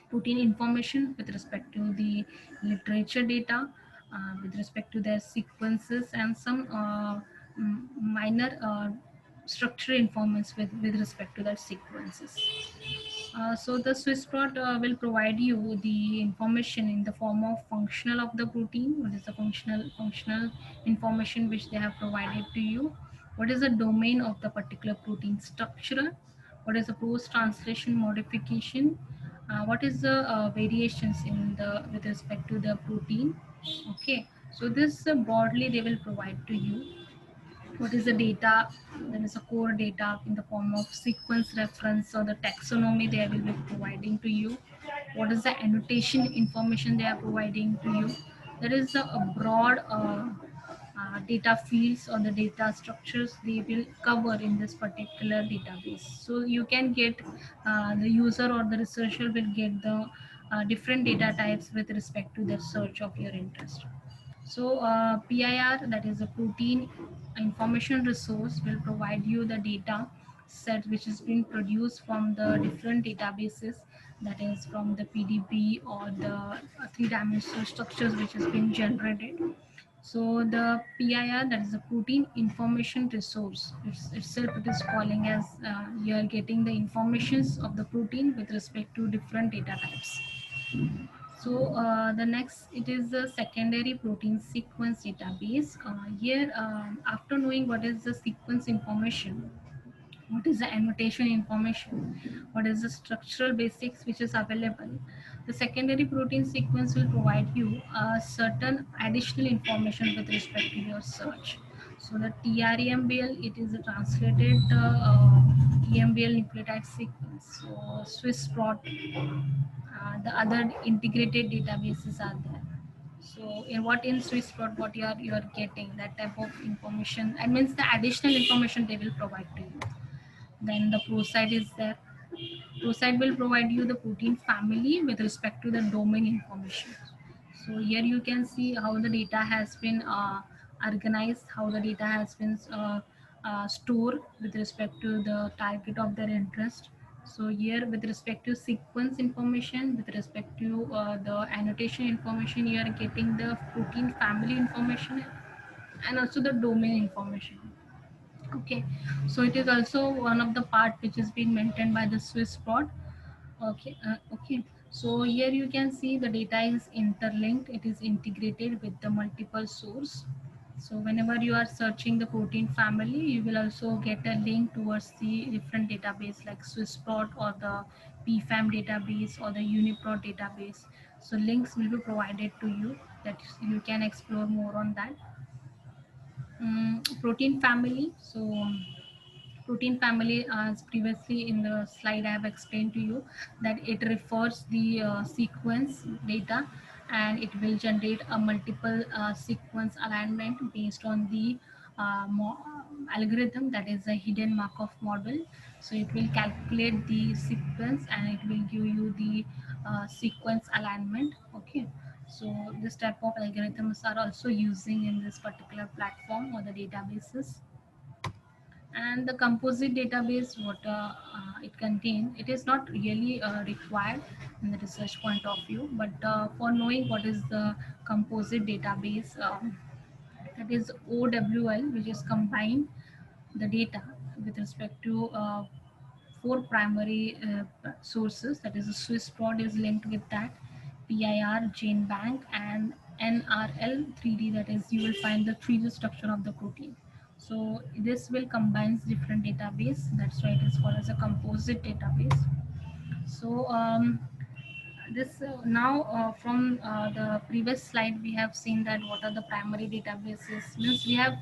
[SPEAKER 1] protein information with respect to the literature data, with respect to their sequences, and some minor structure information with respect to their sequences. So the SwissProt will provide you the information in the form of functional of the protein. What is the functional information which they have provided to you? What is the domain of the particular protein structure? What is the post-translation modification? What is the variations in the with respect to the protein? Okay, so this broadly they will provide to you. What is the data? There is a core data in the form of sequence reference or the taxonomy they will be providing to you. What is the annotation information they are providing to you? There is a broad data fields or the data structures they will cover in this particular database. So you can get the user or the researcher will get the different data types with respect to their search of your interest. So PIR, that is a protein information resource, will provide you the data set which has been produced from the different databases, that is from the PDB or the three-dimensional structures which has been generated. So the PIR, that is a protein information resource, itself it is calling as you are getting the informations of the protein with respect to different data types. So the next, it is the secondary protein sequence database. Here, after knowing what is the sequence information, what is the annotation information, what is the structural basics which is available, the secondary protein sequence will provide you certain additional information with respect to your search. So the TREMBL, it is a translated EMBL nucleotide sequence. So SwissProt, the other integrated databases are there. So in SwissProt, what you are getting that type of information, and means the additional information they will provide to you. Then the ProSite is there. ProSite will provide you the protein family with respect to the domain information. So here you can see how the data has been organized, how the data has been stored with respect to the target of their interest. So here with respect to sequence information, with respect to the annotation information, you are getting the protein family information and also the domain information. Okay, so it is also one of the part which is being maintained by the SwissProt. Okay, okay. So here you can see the data is interlinked. It is integrated with the multiple source. So whenever you are searching the protein family, you will also get a link towards the different database like SwissProt or the PFAM database or the UniProt database. So links will be provided to you that you can explore more on that. Protein family. So protein family, as previously in the slide I have explained to you, that it refers the sequence data, and it will generate a multiple sequence alignment based on the algorithm, that is a hidden Markov model. So it will calculate the sequence and it will give you the sequence alignment. Okay, so this type of algorithms are also using in this particular platform or the databases. And the composite database, what it contains, it is not really required in the research point of view, but for knowing what is the composite database, that is OWL, which is combined the data with respect to four primary sources. That is, the Swiss prot is linked with that, PIR, Gene Bank, and NRL 3D. That is, you will find the 3D structure of the protein. So this will combine different database. That's why it is called as a composite database. So this now from the previous slide we have seen that what are the primary databases, means we have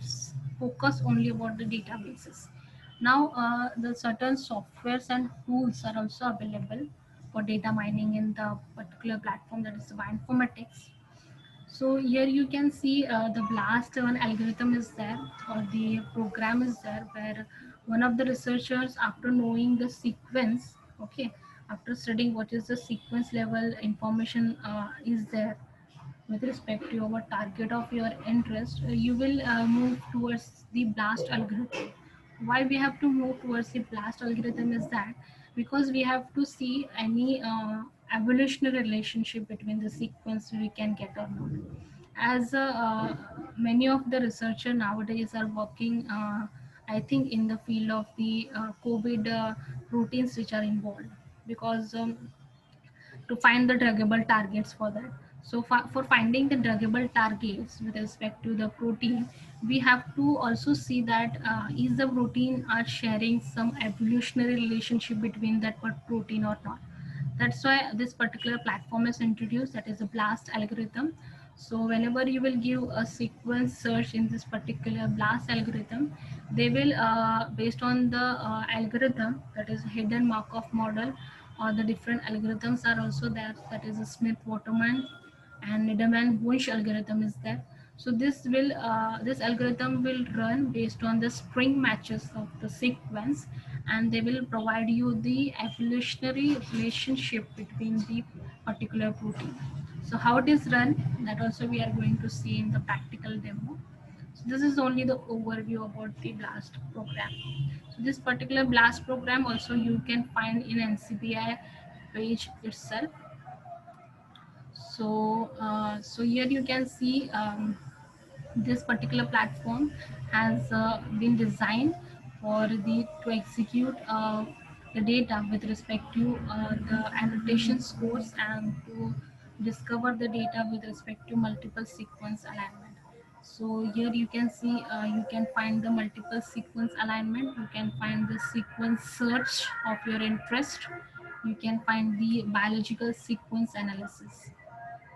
[SPEAKER 1] focused only about the databases. Now the certain softwares and tools are also available for data mining in the particular platform, that is bioinformatics. So here you can see the BLAST one algorithm is there, or the program is there, where one of the researchers, after knowing the sequence, okay, after studying what is the sequence level information is there with respect to your target of your interest, you will move towards the BLAST algorithm. Why we have to move towards the BLAST algorithm is that because we have to see any evolutionary relationship between the sequence we can get or not. As many of the researchers nowadays are working, I think, in the field of the COVID proteins which are involved, because to find the druggable targets for that. So for finding the druggable targets with respect to the protein, we have to also see that is the protein are sharing some evolutionary relationship between that protein or not. That's why this particular platform is introduced, that is a BLAST algorithm. So whenever you will give a sequence search in this particular BLAST algorithm, they will based on the algorithm, that is hidden Markov model, or the different algorithms are also there, that is a Smith-Waterman and Needleman-Wunsch algorithm is there. So this algorithm will run based on the string matches of the sequence, and they will provide you the evolutionary relationship between the particular protein. So how it is run, that also we are going to see in the practical demo. So this is only the overview about the BLAST program. So this particular BLAST program also you can find in NCBI page itself. So here you can see this particular platform has been designed for the to execute the data with respect to the annotation scores, and to discover the data with respect to multiple sequence alignment. So here you can see you can find the multiple sequence alignment, you can find the sequence search of your interest, you can find the biological sequence analysis.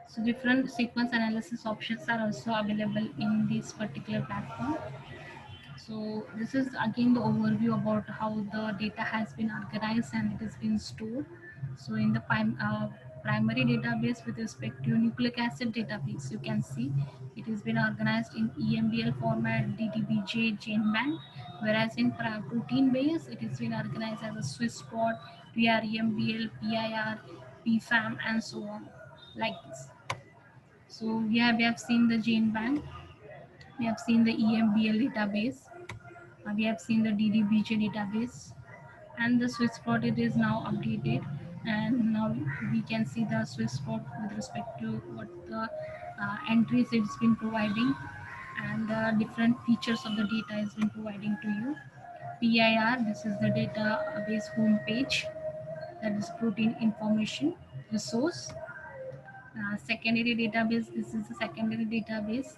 [SPEAKER 1] So different sequence analysis options are also available in this particular platform. So this is again the overview about how the data has been organized and it has been stored. So in the primary database with respect to nucleic acid database, you can see it has been organized in EMBL format, DDBJ, GenBank, whereas in protein base, it has been organized as a Swiss prot, PREMBL, PIR, PFAM, and so on, like this. So we have seen the GenBank, we have seen the EMBL database, we have seen the DDBJ database, and the Swiss prot it is now updated, and now we can see the Swiss prot with respect to what the entries it's been providing, and the different features of the data has been providing to you. PIR, this is the database homepage, that is protein information resource. Secondary database, this is a secondary database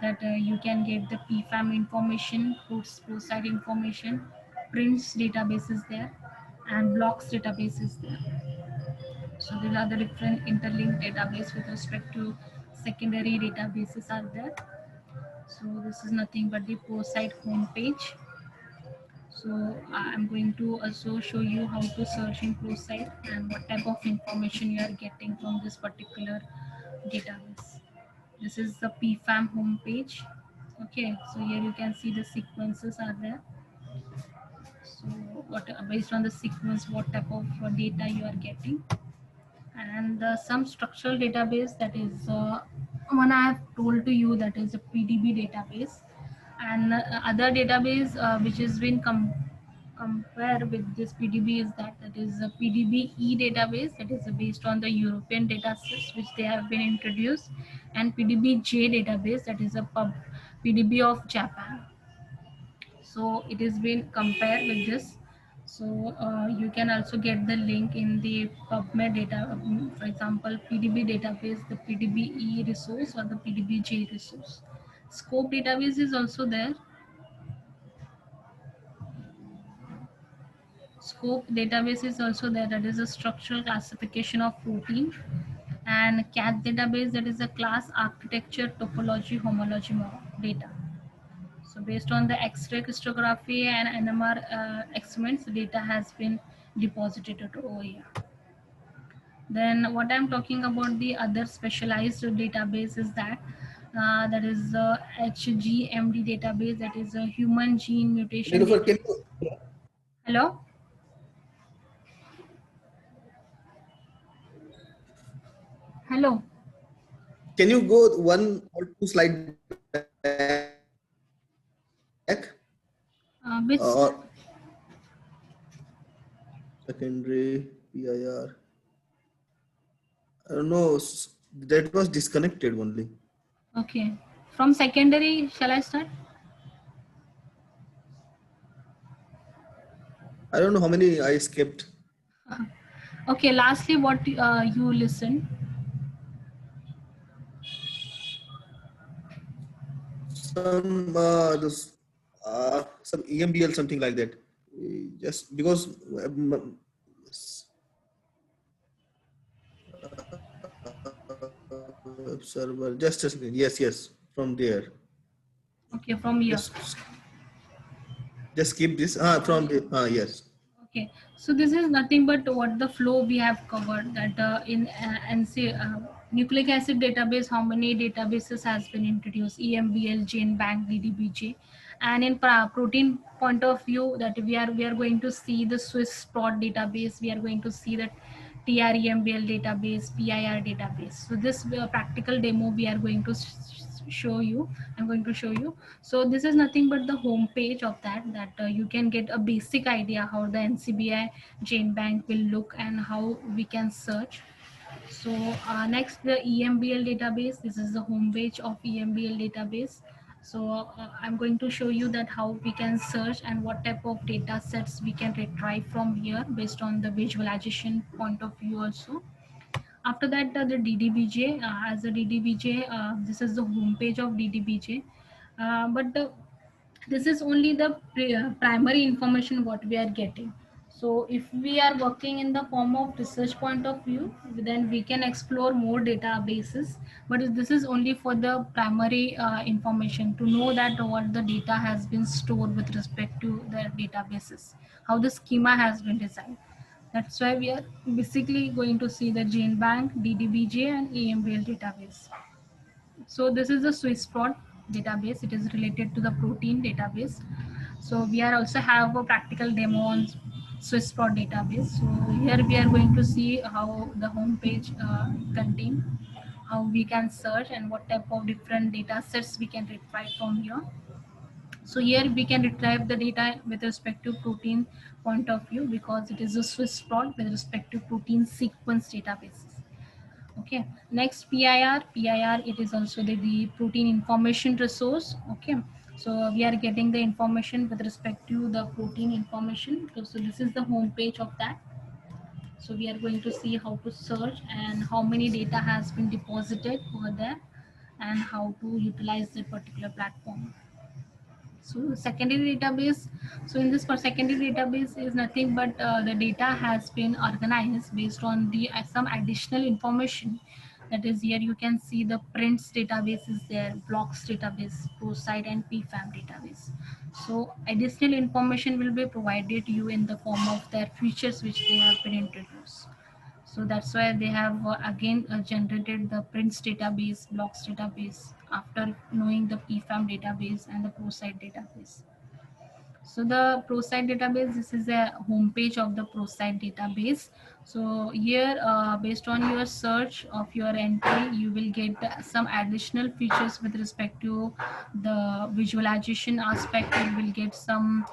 [SPEAKER 1] that you can get the PFAM information, flow site information, prints database is there, and blocks database is there. So these are the different interlinked database with respect to secondary databases are there. So this is nothing but the ProSite homepage. So I'm going to also show you how to search in ProSite and what type of information you are getting from this particular database. This is the PFAM homepage. Okay, so here you can see the sequences are there. So what based on the sequence, what type of data you are getting, and some structural database, that is one I have told to you, that is a PDB database. And other database which has been compare with this PDB is that is a PDB-E database that is based on the European data sets which they have been introduced, and PDB-J database that is a PDB of Japan. So it has been compared with this. So you can also get the link in the PubMed data, for example, PDB database, the PDB-E resource or the PDB-J resource. Scope database is also there. Scope database is also there, that is a structural classification of protein. And CAT database, that is a class architecture topology homology data. So based on the X-ray crystallography and NMR experiments, data has been deposited at OER. Then what I'm talking about the other specialized database is that is the HGMD database, that is a human gene mutation
[SPEAKER 2] Nilofer,
[SPEAKER 1] data. Hello? Hello?
[SPEAKER 2] can you go one or two slide back?
[SPEAKER 1] Which
[SPEAKER 2] Or secondary PIR. I don't know. That was disconnected only.
[SPEAKER 1] okay. From secondary, shall I start?
[SPEAKER 2] I don't know how many I skipped.
[SPEAKER 1] Okay, lastly, what you listen.
[SPEAKER 2] Some EMBL, something like that. Just because web server. Just a second. Yes, from there.
[SPEAKER 1] Okay, from here.
[SPEAKER 2] Just keep this. From the yes.
[SPEAKER 1] Okay, so this is nothing but what the flow we have covered, that in NC nucleic acid database, how many databases has been introduced, EMBL, GenBank, DDBJ, and in protein point of view, that we are going to see the Swiss Prot database, we are going to see that TREMBL database, PIR database. So this practical demo we are going to show you. I'm going to show you. So this is nothing but the home page of that you can get a basic idea how the NCBI GenBank will look and how we can search. So next, the EMBL database. This is the home page of EMBL database. So I'm going to show you that how we can search and what type of data sets we can retrieve from here based on the visualization point of view also. After that, the DDBJ, as a DDBJ, this is the homepage of DDBJ. But this is only the primary information what we are getting. So if we are working in the form of research point of view, then we can explore more databases. But this is only for the primary information, to know that what the data has been stored with respect to the databases, how the schema has been designed. That's why we are basically going to see the GenBank, DDBJ, and EMBL database. So this is the Swiss Prot database. It is related to the protein database. So we are also have a practical demo on Swiss Prot database. So here we are going to see how the homepage contain, how we can search and what type of different data sets we can retrieve from here. So here we can retrieve the data with respect to protein point of view, because it is a Swiss Prot with respect to protein sequence databases. Okay, next PIR, it is also the protein information resource. Okay, so we are getting the information with respect to the protein information. So this is the home page of that. So we are going to see how to search and how many data has been deposited over there and how to utilize that particular platform. So secondary database. So in this secondary database is nothing but the data has been organized based on the some additional information. That is, here you can see the prints database is there, blocks database, ProCite and PFAM database. So additional information will be provided to you in the form of their features which they have been introduced. So that's why they have again generated the prints database, blocks database after knowing the PFAM database and the ProCite database. So the ProSite database, this is a homepage of the ProSite database. So here, based on your search of your entry, you will get some additional features with respect to the visualization aspect. You will get some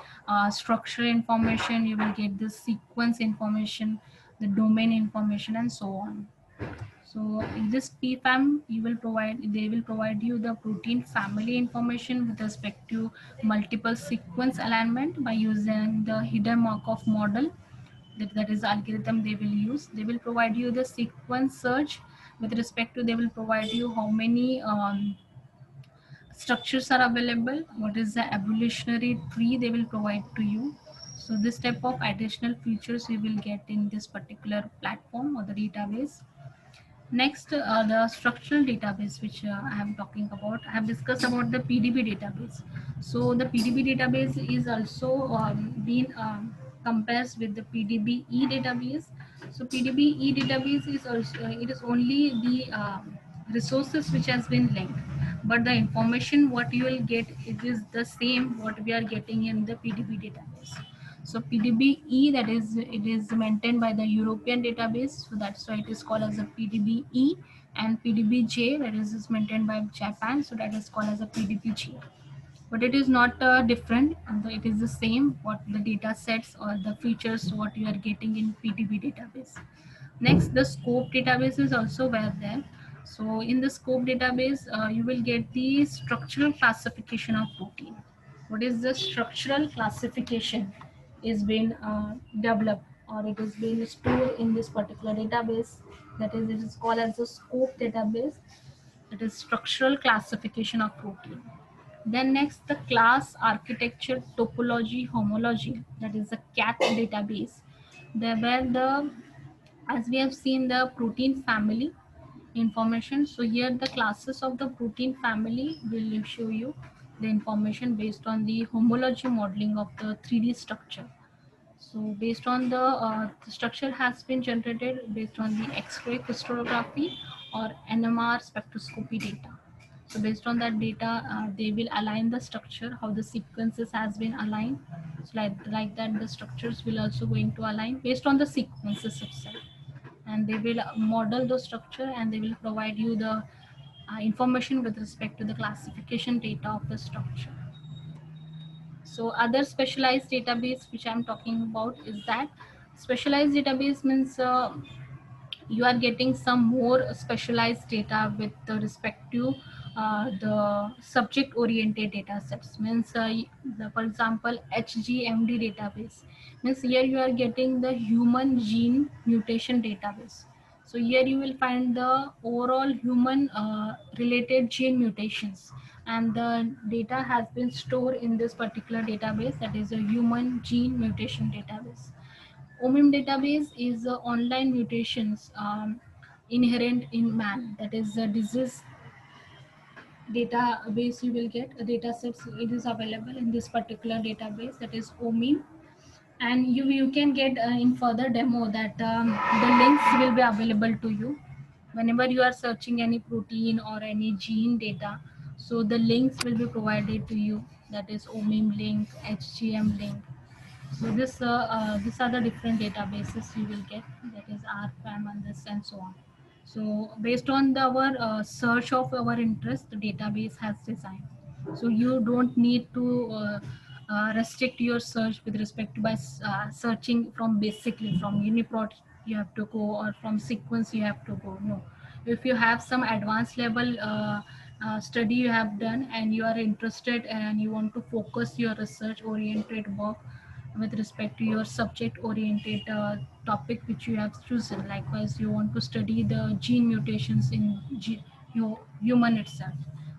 [SPEAKER 1] structural information. You will get the sequence information, the domain information, and so on. So in this PFAM, they will provide you the protein family information with respect to multiple sequence alignment by using the hidden Markov model. That is the algorithm they will use. They will provide you the sequence search with respect to, they will provide you how many structures are available, what is the evolutionary tree they will provide to you. So this type of additional features you will get in this particular platform or the database. Next, the structural database, which I am talking about. I have discussed about the PDB database. So the PDB database is also being compares with the PDB-E database. So PDB-E database is also, it is only the resources which has been linked, but the information what you will get, it is the same what we are getting in the PDB database. So PDB-E, that is, it is maintained by the European database, so that's why it is called as a PDB-E, and PDB-J, that is maintained by Japan, so that is called as a PDB-J. But it is not different, it is the same what the data sets or the features what you are getting in PDB database. Next, the scope database is also where there. So in the scope database, you will get the structural classification of protein. What is the structural classification is being developed, or it is being stored in this particular database. That is, it is called as the scope database. It is structural classification of protein. Then next, the class architecture topology homology, that is the CAT database. There where the, as we have seen the protein family information, so here the classes of the protein family will show you the information based on the homology modeling of the 3D structure. So based on the structure has been generated based on the X-ray crystallography or NMR spectroscopy data. So based on that data, they will align the structure, how the sequences has been aligned. So like that, the structures will also going to align based on the sequences itself. And they will model the structure, and they will provide you the information with respect to the classification data of the structure. So other specialized database which I'm talking about is that specialized database means you are getting some more specialized data with respect to the subject oriented data sets. Means for example, HGMD database means here you are getting the human gene mutation database. So here you will find the overall human related gene mutations, and the data has been stored in this particular database, that is a human gene mutation database. OMIM database is online mutations inherent in man, that is a disease database. You will get a data sets, it is available in this particular database, that is OMIM. And you can get in further demo that the links will be available to you whenever you are searching any protein or any gene data. So the links will be provided to you, that is OMIM link, HGM link. So these are the different databases you will get, that is RFAM and this and so on. So based on our search of our interest, the database has designed. So you don't need to restrict your search with respect to by searching from basically from Uniprot you have to go, or from sequence you have to go. No, if you have some advanced level study you have done and you are interested and you want to focus your research oriented work with respect to your subject oriented topic which you have chosen. Likewise, you want to study the gene mutations in your human itself.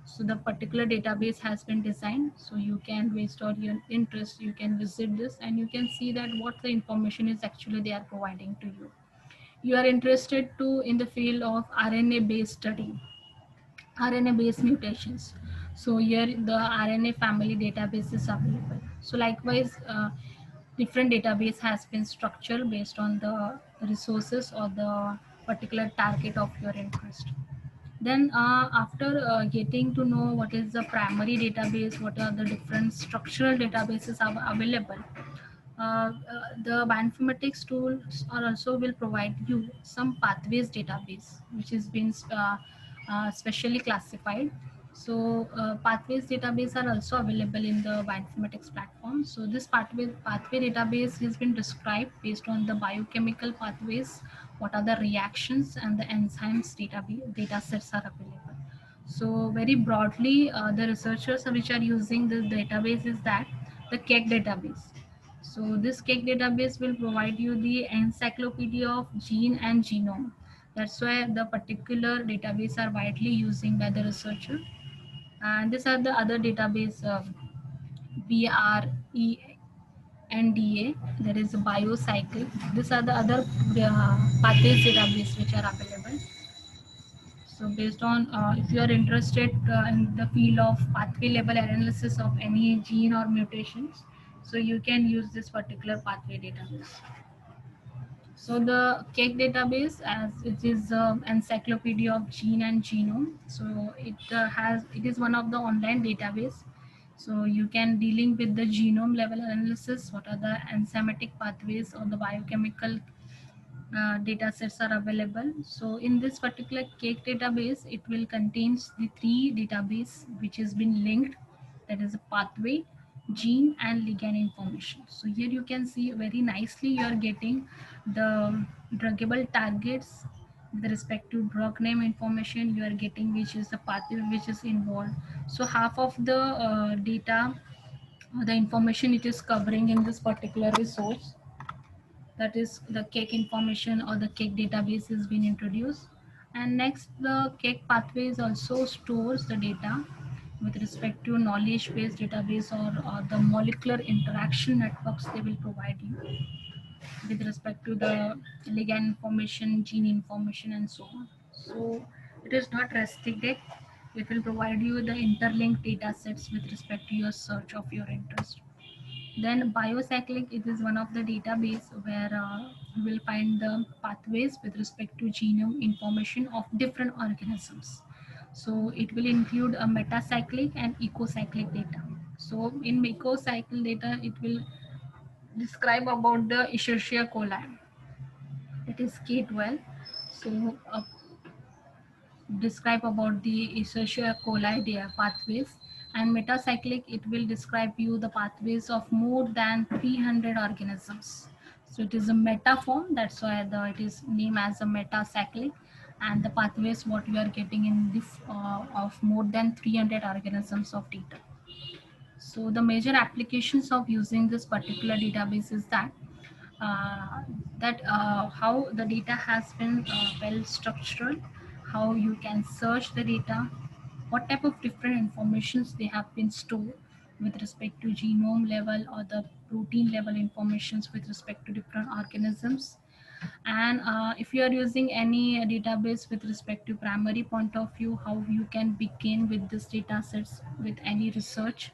[SPEAKER 1] So the particular database has been designed, so you can, based on your interest, you can visit this and you can see that what the information is actually they are providing to you. You are interested to in the field of RNA based study, RNA based mutations. So here the RNA family database is available. So likewise, different database has been structured based on the resources or the particular target of your interest. Then after getting to know what is the primary database, what are the different structural databases are available, the bioinformatics tools are also will provide you some pathways database which is been specially classified. So pathways database are also available in the bioinformatics platform. So this pathway database has been described based on the biochemical pathways, what are the reactions and the enzymes data sets are available. So very broadly, the researchers which are using this database is that the CAG database. So this CAG database will provide you the encyclopedia of gene and genome. That's why the particular database are widely using by the researcher. And these are the other database, BRENDA, there is a biocycle. These are the other pathways database which are available. So based on if you are interested in the field of pathway level analysis of any gene or mutations, so you can use this particular pathway database. So the CAGE database, as it is encyclopedia of gene and genome. So it is one of the online database. So you can dealing with the genome level analysis, what are the enzymatic pathways or the biochemical data sets are available. So in this particular cake database, it will contains the three database which has been linked, that is a pathway, gene and ligand information. So here you can see very nicely you are getting the druggable targets with respect to drug name information you are getting, which is the pathway which is involved. So half of the data, the information it is covering in this particular resource, that is the cake information or the cake database is being introduced. And next, the cake pathways also stores the data with respect to knowledge based database, or the molecular interaction networks they will provide you with respect to the ligand information, gene information, and so on. So it is not restricted. It will provide you the interlinked data sets with respect to your search of your interest. Then biocyclic, it is one of the database where you will find the pathways with respect to genome information of different organisms. So it will include a metacyclic and ecocyclic data. So in ecocycle data, it will describe about the Escherichia coli. It is K12. So describe about the Escherichia coli their pathways, and metacyclic it will describe you the pathways of more than 300 organisms. So it is a meta form, that's why it is named as a metacyclic, and the pathways what we are getting in this of more than 300 organisms of data. So the major applications of using this particular database is uh, that how the data has been well structured, how you can search the data, what type of different informations they have been stored with respect to genome level or the protein level informations with respect to different organisms. And if you are using any database with respect to primary point of view, how you can begin with this data sets with any research.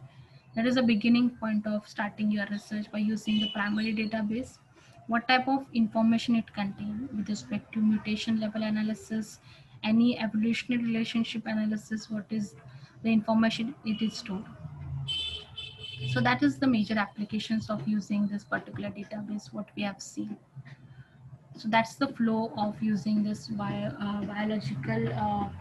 [SPEAKER 1] That is a beginning point of starting your research by using the primary database. What type of information it contains with respect to mutation level analysis, any evolutionary relationship analysis, what is the information it is stored. So that is the major applications of using this particular database, what we have seen. So that's the flow of using this biological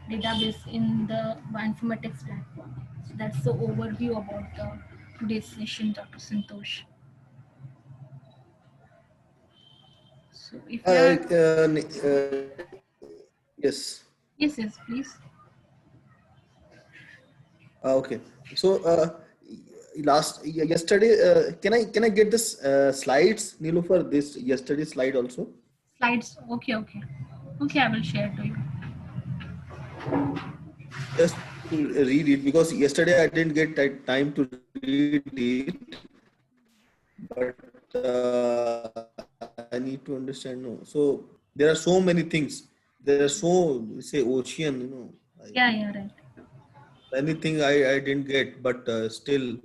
[SPEAKER 1] database in the bioinformatics platform. So that's the overview about the today's session, Dr. Santosh. So if you are,
[SPEAKER 2] Yes.
[SPEAKER 1] yes, yes, please.
[SPEAKER 2] Okay. So yesterday, can I get this slides, Nilu, for this yesterday slide also?
[SPEAKER 1] Slides. Okay, okay. Okay, I will share to you.
[SPEAKER 2] Just to read it, because yesterday I didn't get that time to read it, but I need to understand. No, so there are so many things. There are say ocean.
[SPEAKER 1] Yeah, yeah, right.
[SPEAKER 2] Anything I didn't get, but still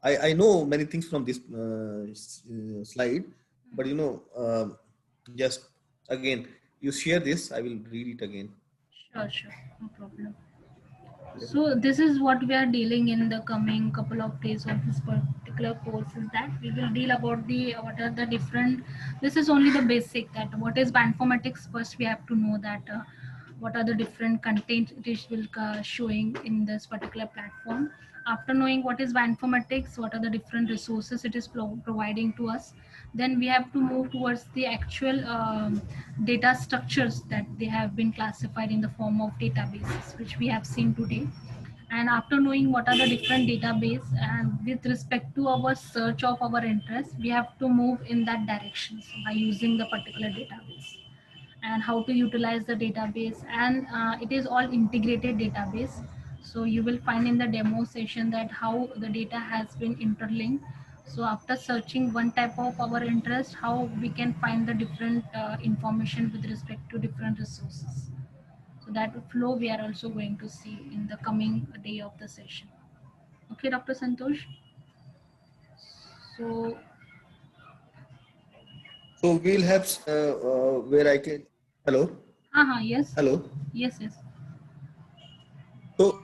[SPEAKER 2] I know many things from this slide, but just again you share this, I will read it again.
[SPEAKER 1] Sure, sure, no problem.
[SPEAKER 2] Yeah.
[SPEAKER 1] So this is what we are dealing in the coming couple of days of this particular course, is that we will deal about the what are the different. This is only the basic, that what is bioinformatics. First, we have to know that what are the different content it is will showing in this particular platform. After knowing what is bioinformatics, what are the different resources it is providing to us, then we have to move towards the actual data structures that they have been classified in the form of databases, which we have seen today. And after knowing what are the different database, and with respect to our search of our interest, we have to move in that direction, so by using the particular database, and how to utilize the database. And it is all integrated database, so you will find in the demo session that how the data has been interlinked. So after searching one type of our interest, how we can find the different information with respect to different resources. So that flow we are also going to see in the coming day of the session. Okay, Dr. Santosh. So
[SPEAKER 2] So we'll have where I can. Hello,
[SPEAKER 1] yes,
[SPEAKER 2] hello.
[SPEAKER 1] yes, yes.
[SPEAKER 2] So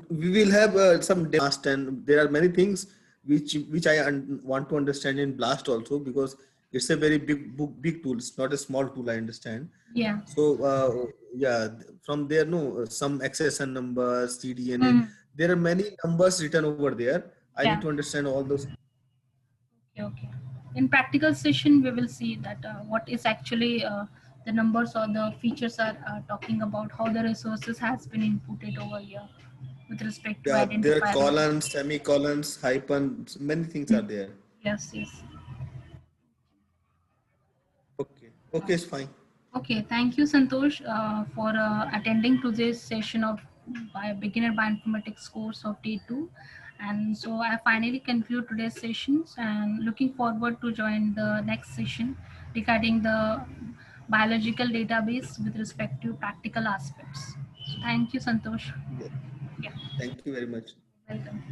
[SPEAKER 2] we will have some blast, and there are many things which I want to understand in blast also, because it's a very big tool. It's not a small tool, I understand.
[SPEAKER 1] Yeah.
[SPEAKER 2] So yeah, from there, no, some accession numbers, CDNA,
[SPEAKER 1] Mm.
[SPEAKER 2] there are many numbers written over there. I need
[SPEAKER 1] Yeah.
[SPEAKER 2] to understand all those.
[SPEAKER 1] Okay, okay. In practical session, we will see that what is actually the numbers or the features are talking about, how the resources has been inputted over here with respect to
[SPEAKER 2] Yeah, there are
[SPEAKER 1] identify the.
[SPEAKER 2] colons, semicolons, hyphens, many things are
[SPEAKER 1] Mm.
[SPEAKER 2] there.
[SPEAKER 1] Yes, yes.
[SPEAKER 2] Okay, okay, it's fine.
[SPEAKER 1] Okay, thank you, Santosh, for attending to this session of beginner bioinformatics course of day 2. And so I finally conclude today's sessions, and looking forward to join the next session regarding the biological database with respect to practical aspects. So thank you, Santosh.
[SPEAKER 2] Yeah,
[SPEAKER 1] Yeah,
[SPEAKER 2] thank you very much.
[SPEAKER 1] welcome.